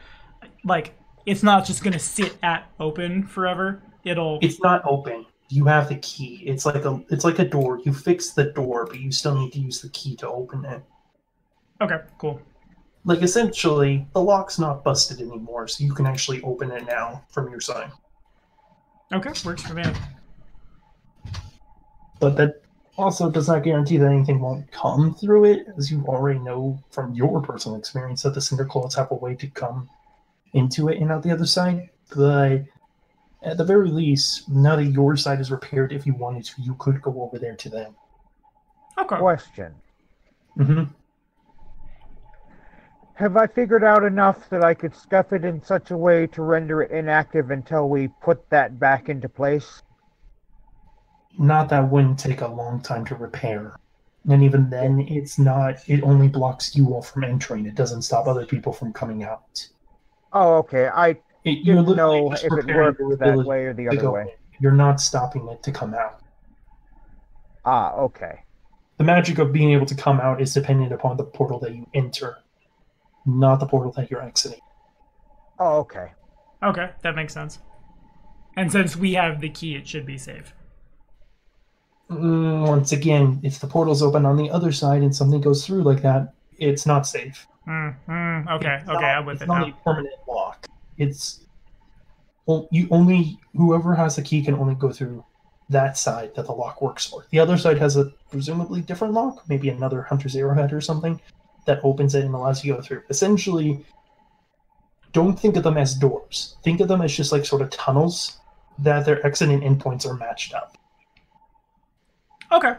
like, it's not just going to sit at open forever. It's not open. You have the key. It's like a door. You fix the door, but you still need to use the key to open it. Okay, cool. Like, essentially, the lock's not busted anymore, so you can actually open it now from your side. Okay, works for me. But that also does not guarantee that anything won't come through it, as you already know from your personal experience that the Cinder Claws have a way to come into it and out the other side. But at the very least, now that your side is repaired, if you wanted to, you could go over there to them. Okay. Question. Mm-hmm. Have I figured out enough that I could scuff it in such a way to render it inactive until we put that back into place? Not that wouldn't take a long time to repair. And even then, it only blocks you all from entering. It doesn't stop other people from coming out. Oh, okay. I You're didn't know just if it repairing worked your that ability way or the to other go way. in. You're not stopping it to come out. Ah, okay. The magic of being able to come out is dependent upon the portal that you enter, not the portal that you're exiting. Oh, okay. Okay, that makes sense. And since we have the key, it should be safe. Once again, if the portal's open on the other side and something goes through like that, it's not safe. Okay, It's I'm with it's it not now. a permanent lock. Whoever has the key can only go through that side that the lock works for. The other side has a presumably different lock, maybe another hunter's arrowhead or something, that opens it and allows you to go through. Essentially, don't think of them as doors. Think of them as just like sort of tunnels that their exit and endpoints are matched up. Okay,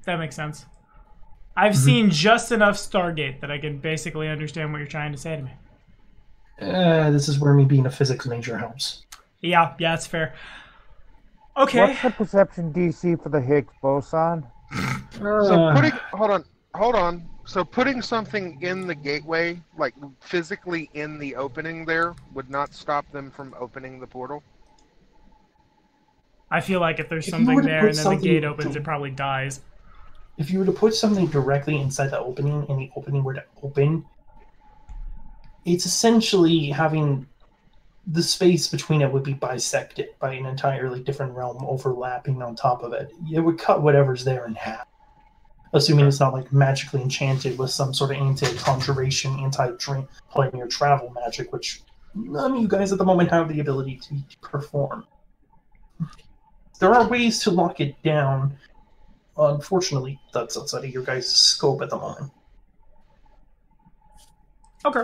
that makes sense. I've seen just enough Stargate that I can basically understand what you're trying to say to me. This is where me being a physics major helps. Yeah, that's fair. Okay. What's the perception DC for the Higgs boson? So hold on. So putting something in the gateway, like physically in the opening there, would not stop them from opening the portal? I feel like if there's If you something were to there put and then the something gate opens, to- it probably dies. If you were to put something directly inside the opening and the opening were to open, it's essentially having the space between it would be bisected by an entirely different realm overlapping on top of it. It would cut whatever's there in half. Assuming it's not like magically enchanted with some sort of anti-conjuration, anti-planar travel magic, which none of you guys at the moment have the ability to perform. There are ways to lock it down. Unfortunately, that's outside of your guys' scope at the moment. Okay.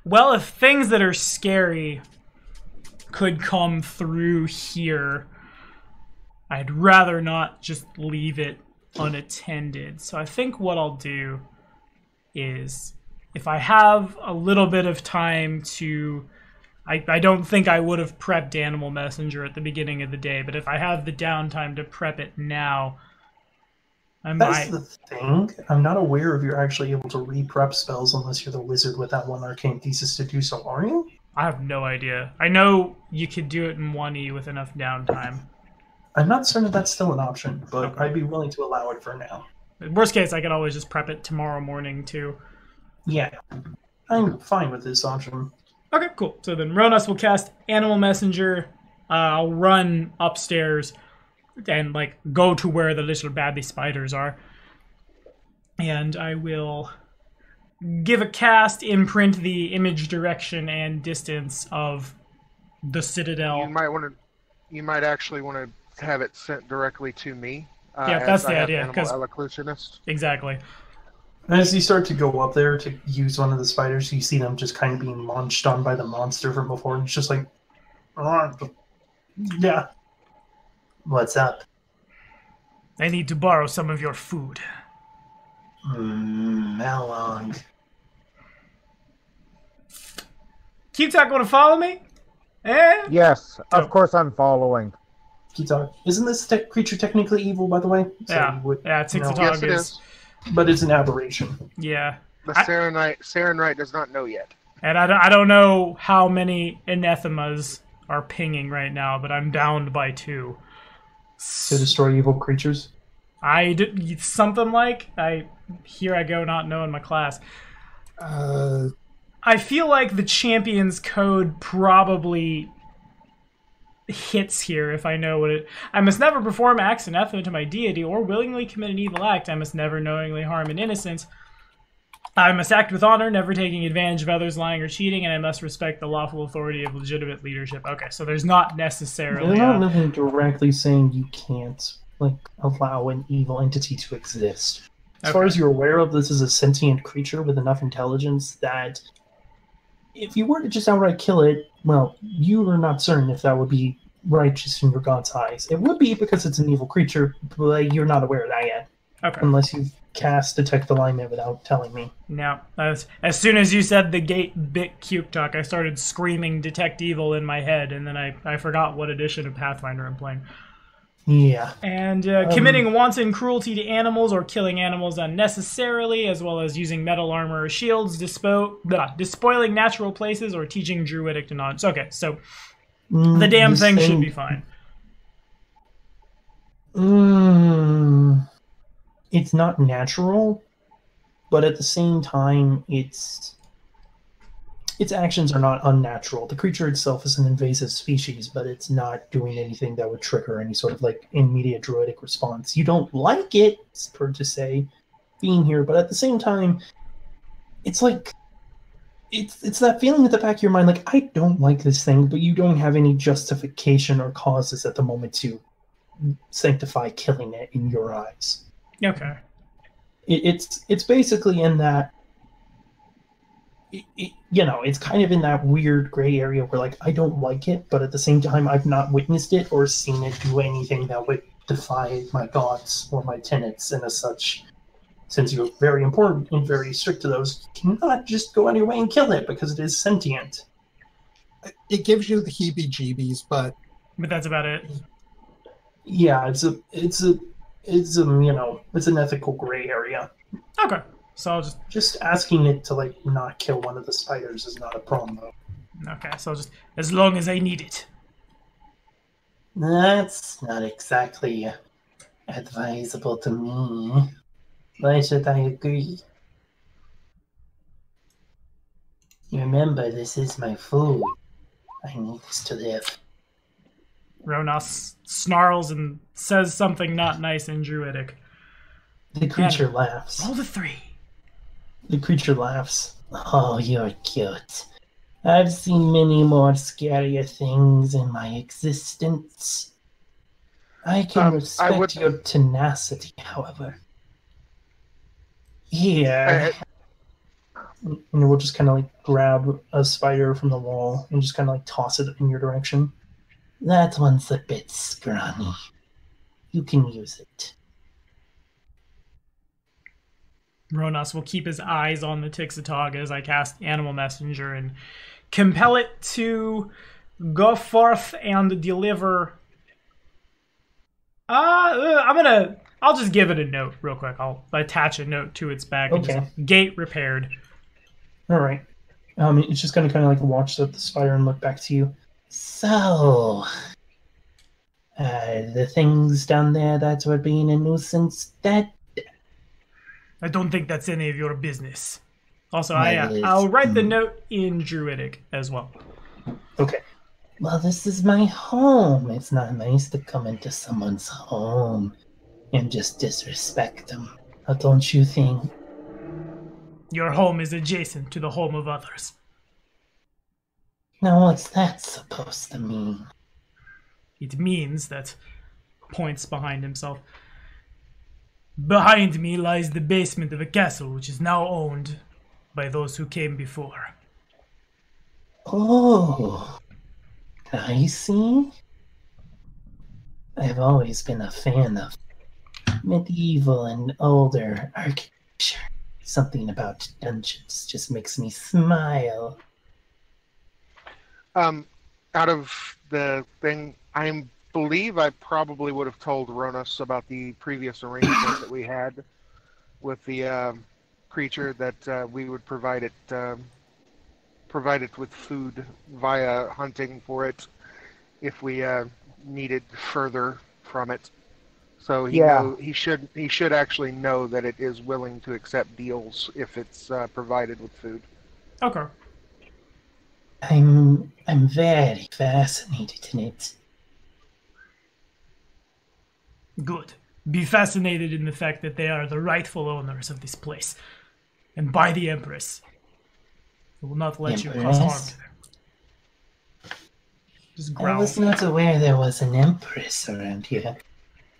Well, if things that are scary could come through here, I'd rather not just leave it unattended. So I think what I'll do is, if I have a little bit of time to... I don't think I would have prepped Animal Messenger at the beginning of the day, but if I have the downtime to prep it now, I That's might... the thing. I'm not aware if you're actually able to re-prep spells unless you're the wizard with that one arcane thesis to do so, are you? I have no idea. I know you could do it in 1E with enough downtime. I'm not certain if that's still an option, but Okay. I'd be willing to allow it for now. Worst case, I could always just prep it tomorrow morning, too. Yeah, I'm fine with this option. Okay, cool. So then Ronas will cast Animal Messenger. I'll run upstairs and, like, go to where the little babby spiders are. And I will give a cast, imprint the image direction and distance of the Citadel. You might actually want to have it sent directly to me. Yeah, as that's I the have idea, Animal 'cause- Elocutionist. Exactly. As you start to go up there to use one of the spiders, you see them just kind of being launched on by the monster from before, and it's just like, yeah. What's up? I need to borrow some of your food. How long? Q-Tac want to follow me? Yes, Oh. of course I'm following. Isn't this creature technically evil, by the way? So Yeah, you would, yeah, you know, Tixatog Yes, it is. is. but it's an aberration. Yeah. The Sarenite does not know yet. And I don't know how many anathemas are pinging right now, but I'm downed by 2. To destroy evil creatures. Something like here I go not knowing my class. Uh, I feel like the champion's code probably hits here if I know what it. I must never perform acts anathema to my deity or willingly commit an evil act. I must never knowingly harm an innocent. I must act with honor, never taking advantage of others, lying or cheating, and I must respect the lawful authority of legitimate leadership. Okay, so there's not necessarily. There's not nothing directly saying you can't allow an evil entity to exist. As far as you're aware of, this is a sentient creature with enough intelligence that if you were to just outright kill it, well, you are not certain if that would be righteous in your god's eyes. It would be because it's an evil creature, but you're not aware of that yet. Okay. Unless you've cast Detect Alignment without telling me. No. As soon as you said the gate bit cute talk, I started screaming Detect Evil in my head, and then I forgot what edition of Pathfinder I'm playing. Yeah. And committing wanton cruelty to animals or killing animals unnecessarily, as well as using metal armor or shields, despoiling natural places, or teaching druidic to knowledge. Okay, so the damn thing should be fine. It's not natural, but at the same time, its actions are not unnatural. The creature itself is an invasive species, but it's not doing anything that would trigger any sort of like immediate druidic response. You don't like it, per to say, being here, but at the same time, it's like it's that feeling at the back of your mind, like I don't like this thing, but you don't have any justification or causes at the moment to sanctify killing it in your eyes. Okay. It's basically in that, it's kind of in that weird gray area where, like, I don't like it, but at the same time, I've not witnessed it or seen it do anything that would defy my gods or my tenets, and as such, since you're very important and very strict to those, you cannot just go on your way and kill it because it is sentient. it gives you the heebie-jeebies, but that's about it. Yeah, it's an ethical gray area. Okay. So I'll just asking it to like not kill one of the spiders is not a problem though. Okay, so just as long as I need it. That's not exactly advisable to me. Why should I agree? Remember, this is my food. I need this to live. Ronas snarls and says something not nice in Druidic. The creature laughs. Roll the 3. The creature laughs. Oh, you're cute. I've seen many more scarier things in my existence. I can respect your tenacity, however. Here. And we'll just kind of like grab a spider from the wall and just kind of like toss it in your direction. That one's a bit scrawny. You can use it. Ronas will keep his eyes on the Tixatog as I cast Animal Messenger and compel it to go forth and deliver. I'll just give it a note real quick. I'll attach a note to its back. Okay. And just, gate repaired. All right. It's just going to kind of like watch the spider and look back to you. So, the things down there that were being a nuisance, that... I don't think that's any of your business. Also, I'll write the note in Druidic as well. Okay. Well, this is my home. It's not nice to come into someone's home and just disrespect them. Don't you think? Your home is adjacent to the home of others. Now, what's that supposed to mean? It means that... Points behind himself. Behind me lies the basement of a castle, which is now owned by those who came before. Oh, I see. I've always been a fan of medieval and older architecture. Something about dungeons just makes me smile. out of the thing, I believe I probably would have told Ronos about the previous arrangement that we had with the creature, that we would provide it with food via hunting for it if we needed further from it. So Yeah. he should actually know that it is willing to accept deals if it's provided with food. Okay. I'm very fascinated in it. Good. Be fascinated in the fact that they are the rightful owners of this place. And by the Empress. I will not let you cause harm Empress? to them. Just I growl. was not aware there was an empress around here.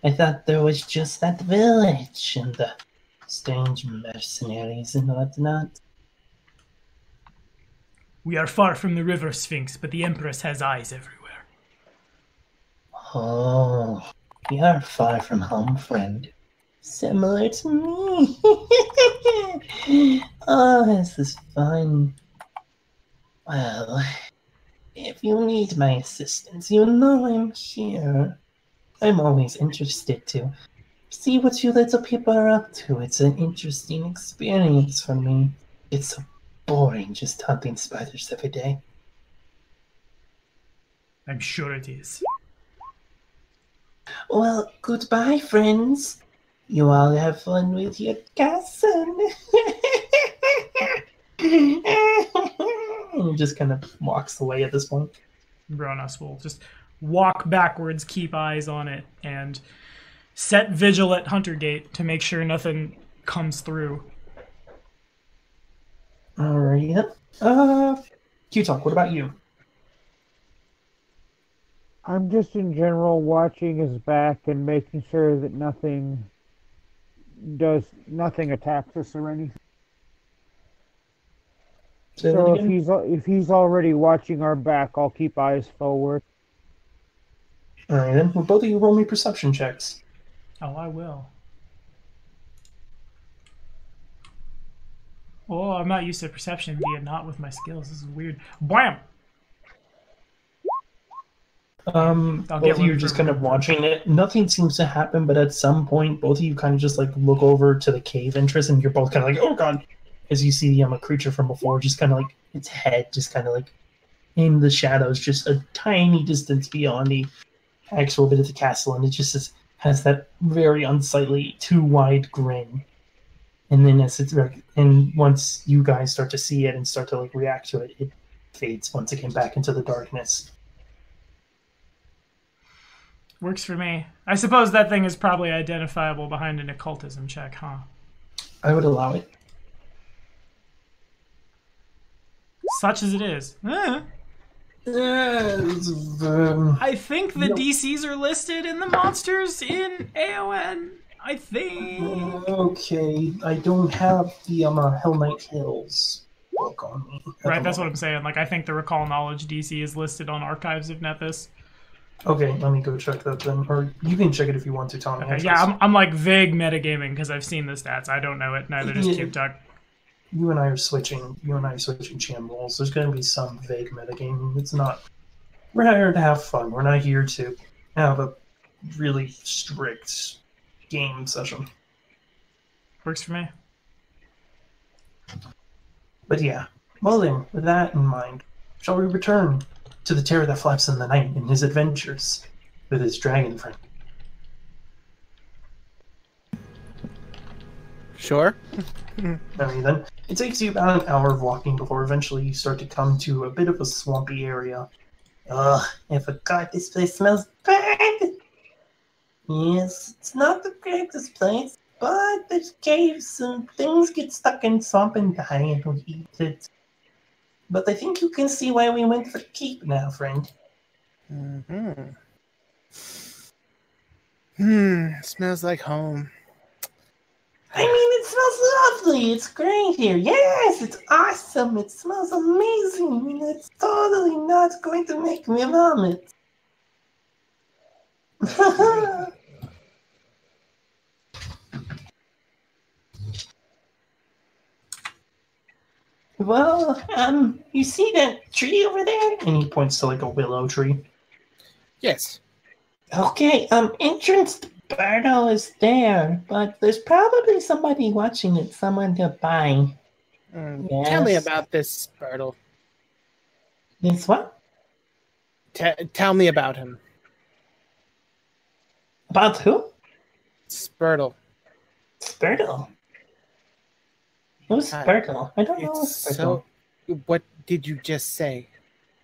I thought there was just that village and the strange mercenaries and whatnot. We are far from the River Sphinx, but the Empress has eyes everywhere. Oh, you are far from home, friend. Similar to me. Oh, this is fun. Well, if you need my assistance, you know I'm here. I'm always interested to see what you little people are up to. It's an interesting experience for me. It's so boring just hunting spiders every day. I'm sure it is. Well, goodbye, friends. You all have fun with your cousin. And he just kind of walks away at this point. Bronos will just walk backwards, keep eyes on it, and set vigil at Hunter Gate to make sure nothing comes through. Alright. Q-Talk, what about you? I'm just in general watching his back and making sure that nothing attacks us or anything. Say that So again? if he's already watching our back, I'll keep eyes forward. Alright then. Well, both of you roll me perception checks. Oh, I will. Oh, I'm not used to perception via not with my skills. This is weird. Bam! Both of you are just kind of watching it. Nothing seems to happen, but at some point, both of you kind of just like look over to the cave entrance, and you're both kind of like, "Oh god!" As you see a creature from before, just kind of like its head, just kind of like in the shadows, just a tiny distance beyond the actual bit of the castle, and it just has that very unsightly, too wide grin. And then once you guys start to see it and start to like react to it, it fades once again back into the darkness. Works for me. I suppose that thing is probably identifiable behind an occultism check, huh? I would allow it. Such as it is. I think the DCs are listed in the monsters in AON. I think. Okay, I don't have the Hell Knight Hills book on me. Right, that's what I'm saying. Like, I think the Recall Knowledge DC is listed on Archives of Nethys. Okay, let me go check that then. Or you can check it if you want to, Tommy. Okay, yeah, I'm like vague metagaming because I've seen the stats. I don't know it. Neither does Cube-Tuck. You and I are switching channels. There's going to be some vague metagaming. It's not. We're here to have fun. We're not here to have a really strict game session. Works for me. But yeah, well then, with that in mind, shall we return to the terror that flaps in the night and his adventures with his dragon friend? Sure. Alright then. It takes you about an hour of walking before eventually you start to come to a bit of a swampy area. Ugh, I forgot this place smells bad! Yes, it's not the greatest place, but there's caves and things get stuck in swamp and die and we eat it. But I think you can see why we went for keep now, friend. Smells like home. I mean, it smells lovely. It's great here. Yes, it's awesome. It smells amazing. It's totally not going to make me vomit. Well, you see that tree over there? And he points to like a willow tree. Yes. Okay, entrance to Bardo is there, but there's probably somebody watching it, someone to buy. Tell me Yes. about this Spurtle. This what? Tell me about him. About who? Spurtle. Spurtle. Who's Spurtle? I don't know who's Spurtle. So, what did you just say?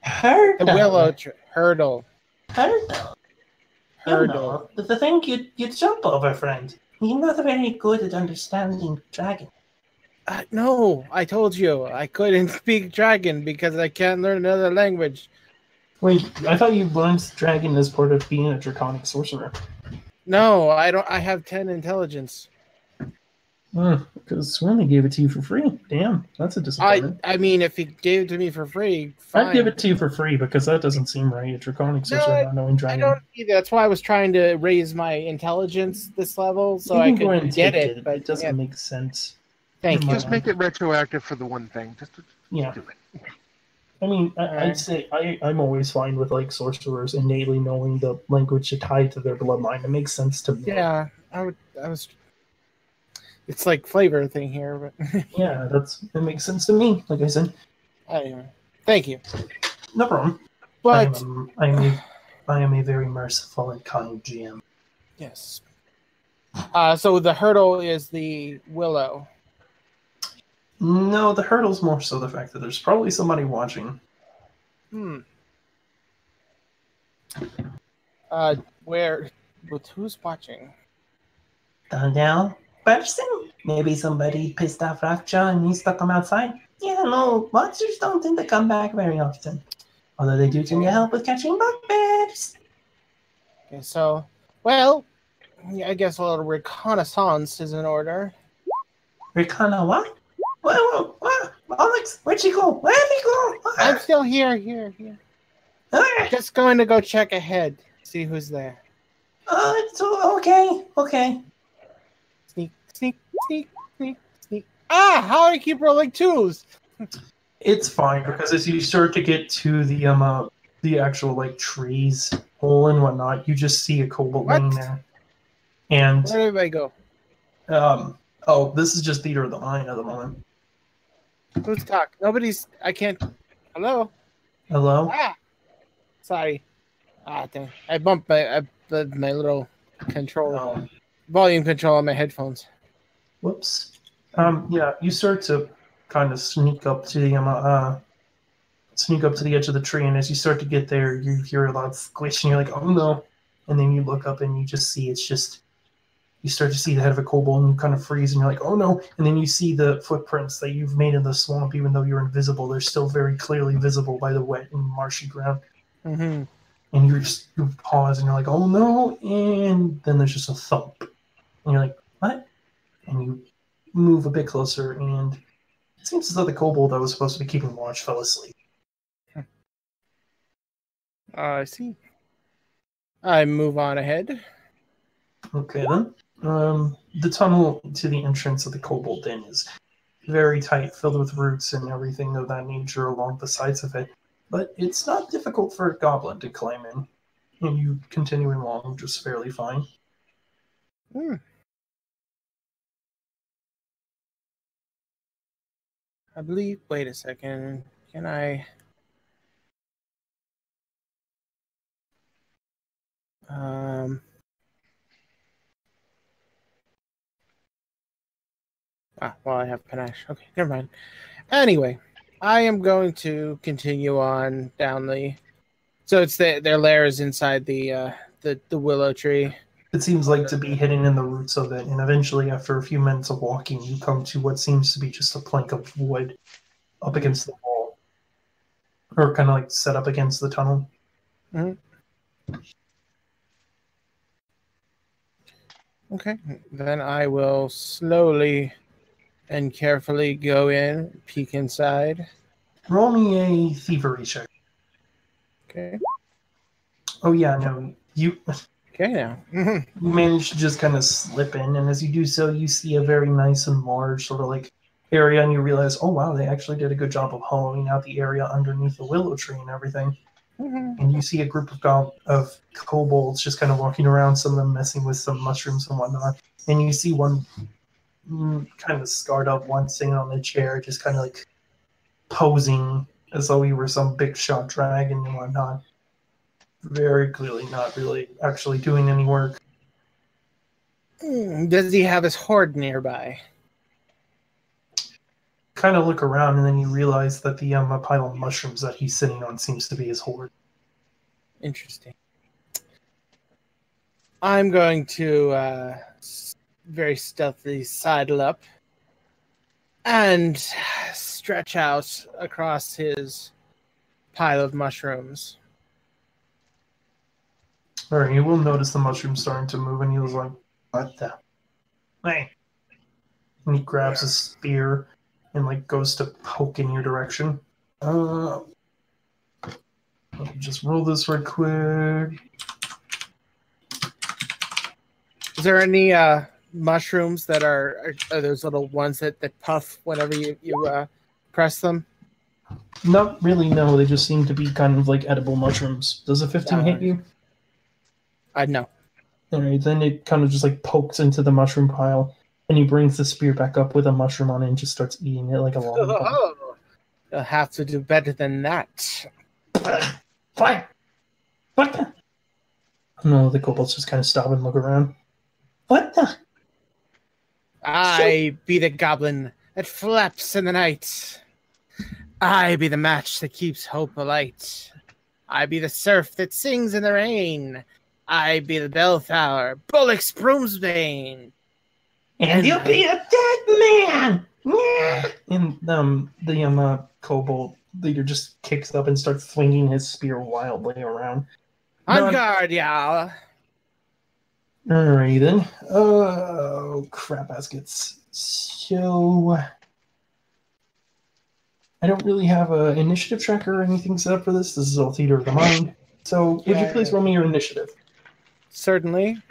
Hurdle. The willow hurdle. Hurdle. You know, the thing you jump over, friend. You're not very good at understanding dragon. No, I told you I couldn't speak dragon because I can't learn another language. Wait, I thought you learned dragon as part of being a draconic sorcerer. No, I don't. I have 10 intelligence. Because Swimmy gave it to you for free. Damn, that's a disappointment. I mean, if he gave it to me for free, fine. I'd give it to you for free because that doesn't seem right. A draconic sorcerer not knowing dragon. I don't either. That's why I was trying to raise my intelligence this level so I could get it. But it doesn't make sense. Thank you. Just make it retroactive for the one thing. Just do it. I mean, I'd say I'm always fine with like sorcerers innately knowing the language to tie to their bloodline. It makes sense to me. Yeah, I was. It's like flavor thing here, but yeah, it makes sense to me. Like I said. Anyway, thank you. No problem. But I am a very merciful and kind GM. Yes. So the hurdle is the willow. No, the hurdle's more so the fact that there's probably somebody watching. Where? But who's watching? Down person? Maybe somebody pissed off Rakcha and he stuck them outside? Yeah, no, monsters don't tend to come back very often. Although they do tend to help with catching bugbears. Okay, so, well, I guess a little reconnaissance is in order. Reconna what? Whoa, Alex, where'd she go? Where'd he go? I'm still here. Just going to go check ahead, see who's there. Okay. Sneak. Ah, how do I keep rolling twos? It's fine because as you start to get to the actual like trees, hole and whatnot, you just see a kobold laying there. And where did I go? This is just theater of the mind at the moment. Who's talk? Nobody's. I can't. Hello. Ah, sorry. Dang. I bumped my little control, volume control on my headphones. Whoops. Yeah, you start to kind of sneak up to the edge of the tree, and as you start to get there, you hear a loud squish, and you're like, "Oh no!" And then you look up, and you just see you start to see the head of a kobold, and you kind of freeze, and you're like, "Oh no!" And then you see the footprints that you've made in the swamp, even though you're invisible. They're still very clearly visible by the wet and marshy ground. Mm-hmm. And you pause, and you're like, "Oh no!" And then there's just a thump, and you're like, "What?" And you move a bit closer, and it seems as though the kobold that was supposed to be keeping watch fell asleep. I see. I move on ahead. Okay, then. The tunnel to the entrance of the kobold den is very tight, filled with roots and everything of that nature along the sides of it. But it's not difficult for a goblin to climb in. And you continue along just fairly fine. I believe. Wait a second. Can I? Well, I have panache. Okay, never mind. Anyway, I am going to continue on down the. So it's their lair is inside the willow tree. It seems like to be hidden in the roots of it, and eventually, after a few minutes of walking, you come to what seems to be just a plank of wood up against the wall, or kind of like set up against the tunnel. Mm-hmm. Okay, then I will slowly and carefully go in, peek inside. Roll me a thievery check. Okay. Oh yeah, no, you. Okay, now. You manage to just kind of slip in, and as you do so, you see a very nice and large, sort of like area, and you realize, oh wow, they actually did a good job of hollowing out the area underneath the willow tree and everything. And you see a group of kobolds just kind of walking around, some of them messing with some mushrooms and whatnot. And you see one kind of scarred up one sitting on the chair, just kind of like posing as though he were some big shot dragon and whatnot. Very clearly not really actually doing any work. Does he have his hoard nearby? Kind of look around, and then you realize that the pile of mushrooms that he's sitting on seems to be his hoard. Interesting. I'm going to very stealthily sidle up and stretch out across his pile of mushrooms. Alright, you will notice the mushrooms starting to move, and he was like, what the? Hey! And he grabs a spear and like goes to poke in your direction. Let me just roll this right quick. Is there any mushrooms that are those little ones that puff whenever you press them? Not really, no. They just seem to be kind of like edible mushrooms. Does a 15 hit you? No. Alright, then it kind of just like pokes into the mushroom pile, and he brings the spear back up with a mushroom on it and just starts eating it like a lollipop. Oh, you'll have to do better than that. Fire! What the? No, the kobolds just kind of stop and look around. What the? I be the goblin that flaps in the night. I be the match that keeps hope alight. I be the surf that sings in the rain. I be the bellflower, Bullock's broomsbane. And you'll be a dead man! And the kobold leader just kicks up and starts swinging his spear wildly around. On guard, y'all. Alrighty then. Oh, crap baskets. So, I don't really have an initiative tracker or anything set up for this. This is all theater of the mind. So, would you please roll me your initiative? Certainly.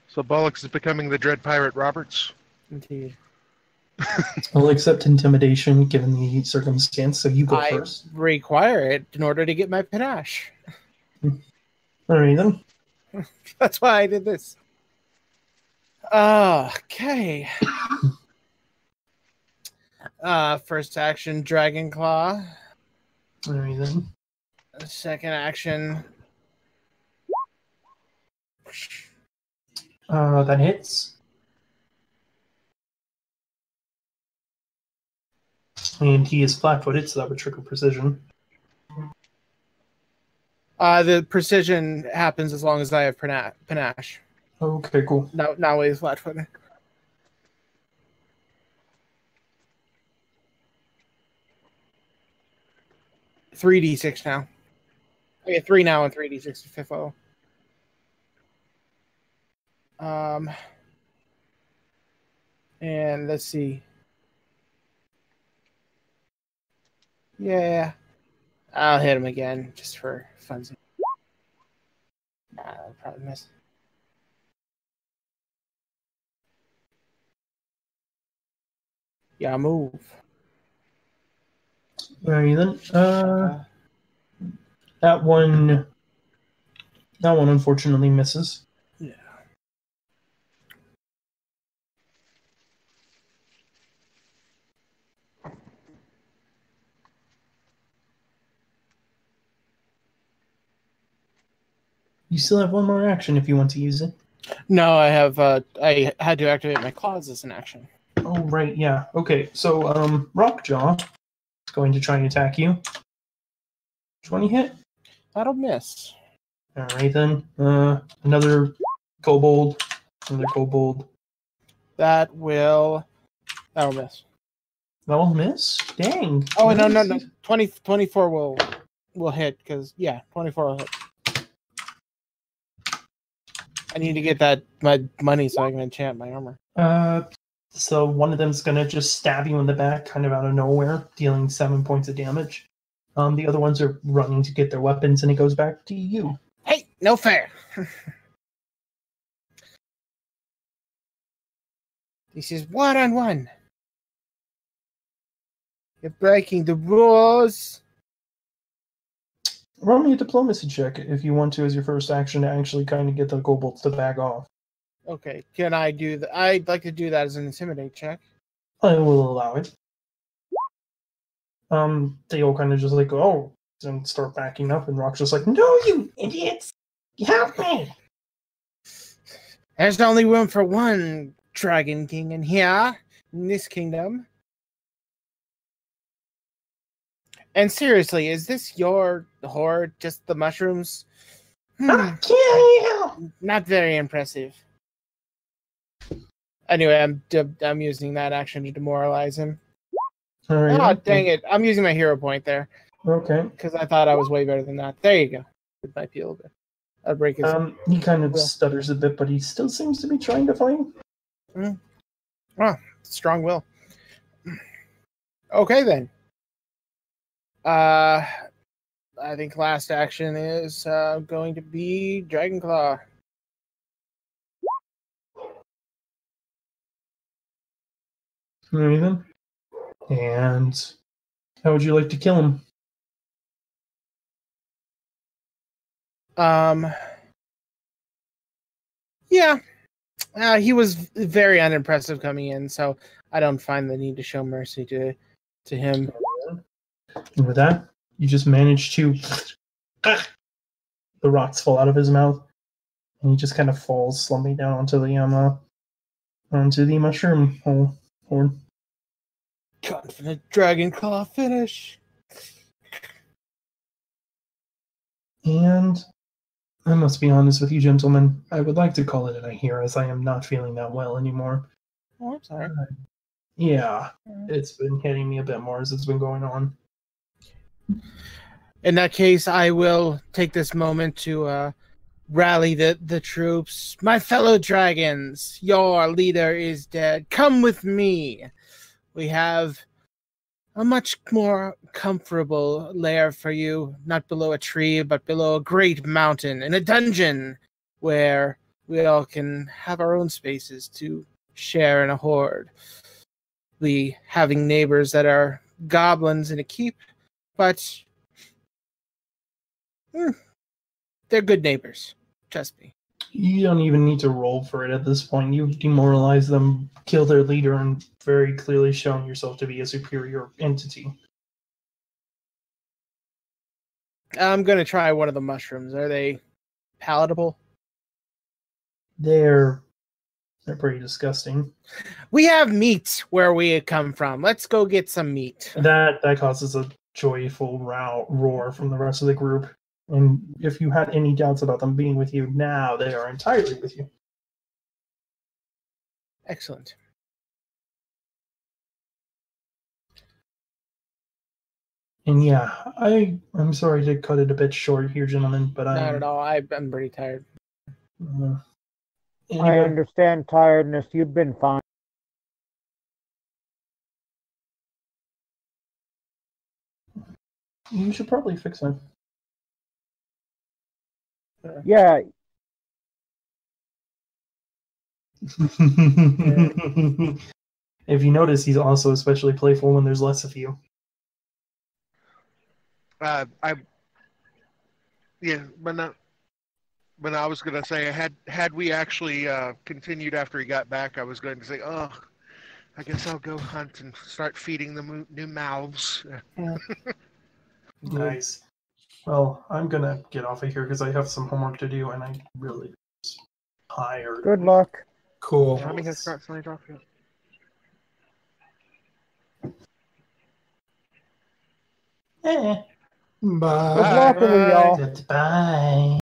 So Bollocks is becoming the Dread Pirate Roberts? Indeed. I'll accept intimidation given the circumstance, so you go first. I require it in order to get my panache. Alright then. That's why I did this. Okay. First action, Dragon Claw. Alright then. Second action. That hits. And he is flat-footed, so that would trigger precision. The precision happens as long as I have panache. Okay, cool. Now he's flat-footed. $3d6 now. I get 3 now and 3d6 to FIFO. And let's see. Yeah. I'll hit him again just for funsies. Nah, I'll probably miss. Yeah, move. Alright then. That one unfortunately misses. Yeah. You still have one more action if you want to use it. No, I have. I had to activate my claws as an action. Oh right, yeah. Okay, so Rockjaw is going to try and attack you. 20 hit. That'll miss. All right then. Another kobold. That'll miss. That will miss. Dang. Oh no. 24 will hit because 24 will hit. I need to get my money so I can enchant my armor. So one of them's gonna just stab you in the back, kind of out of nowhere, dealing 7 points of damage. The other ones are running to get their weapons, and it goes back to you. Hey, no fair. This is one-on-one. You're breaking the rules. Roll me a diplomacy check if you want to as your first action to actually kind of get the kobolds to back off. Okay, can I do that? I'd like to do that as an intimidate check. I will allow it. They all kind of just like, oh, and start backing up, and Rock's just like, no, you idiots! Help me! There's only room for one Dragon King in here, in this kingdom. And seriously, is this your horde? Just the mushrooms? I'll kill you! Not very impressive. Anyway, I'm using that action to demoralize him. Alright. Oh, dang it. I'm using my hero point there. Okay. Because I thought I was way better than that. There you go. It might be a little bit. I'll break his He kind of will. stutters a bit, but he still seems to be trying to fight. Oh, strong will. Okay, then. I think last action is going to be Dragon Claw. Alright then. And how would you like to kill him? Yeah. He was very unimpressive coming in, so I don't find the need to show mercy to him. And with that, you just manage to the rocks fall out of his mouth, and he just kind of falls slumping down onto the mushroom hole. Confident Dragon Claw finish. And I must be honest with you, gentlemen. I would like to call it a night here, as I am not feeling that well anymore. Oh, I'm sorry. Yeah, it's been hitting me a bit more as it's been going on. In that case, I will take this moment to rally the troops. My fellow dragons, your leader is dead. Come with me. We have a much more comfortable lair for you, not below a tree, but below a great mountain, in a dungeon where we all can have our own spaces to share in a horde. We having neighbors that are goblins in a keep, but they're good neighbors. Trust me. You don't even need to roll for it at this point. You've demoralized them, killed their leader, and very clearly shown yourself to be a superior entity. I'm going to try one of the mushrooms. Are they palatable? They're pretty disgusting. We have meat where we come from. Let's go get some meat. That causes a joyful roar from the rest of the group. And if you had any doubts about them being with you, now they are entirely with you. Excellent. And yeah, I'm sorry to cut it a bit short here, gentlemen, but Not at all. I'm pretty tired. I anyway, understand tiredness. You've been fine. you should probably fix them. Yeah, If you notice, he's also especially playful when there's less of you. But I was gonna say, had we actually continued after he got back, I was going to say, oh, I guess I'll go hunt and start feeding the new mouths. Nice. Well, I'm gonna get off of here because I have some homework to do, and I'm really tired. Good luck. Cool. Tommy has got signed off yet. Eh. Bye. good luck, y'all. Goodbye.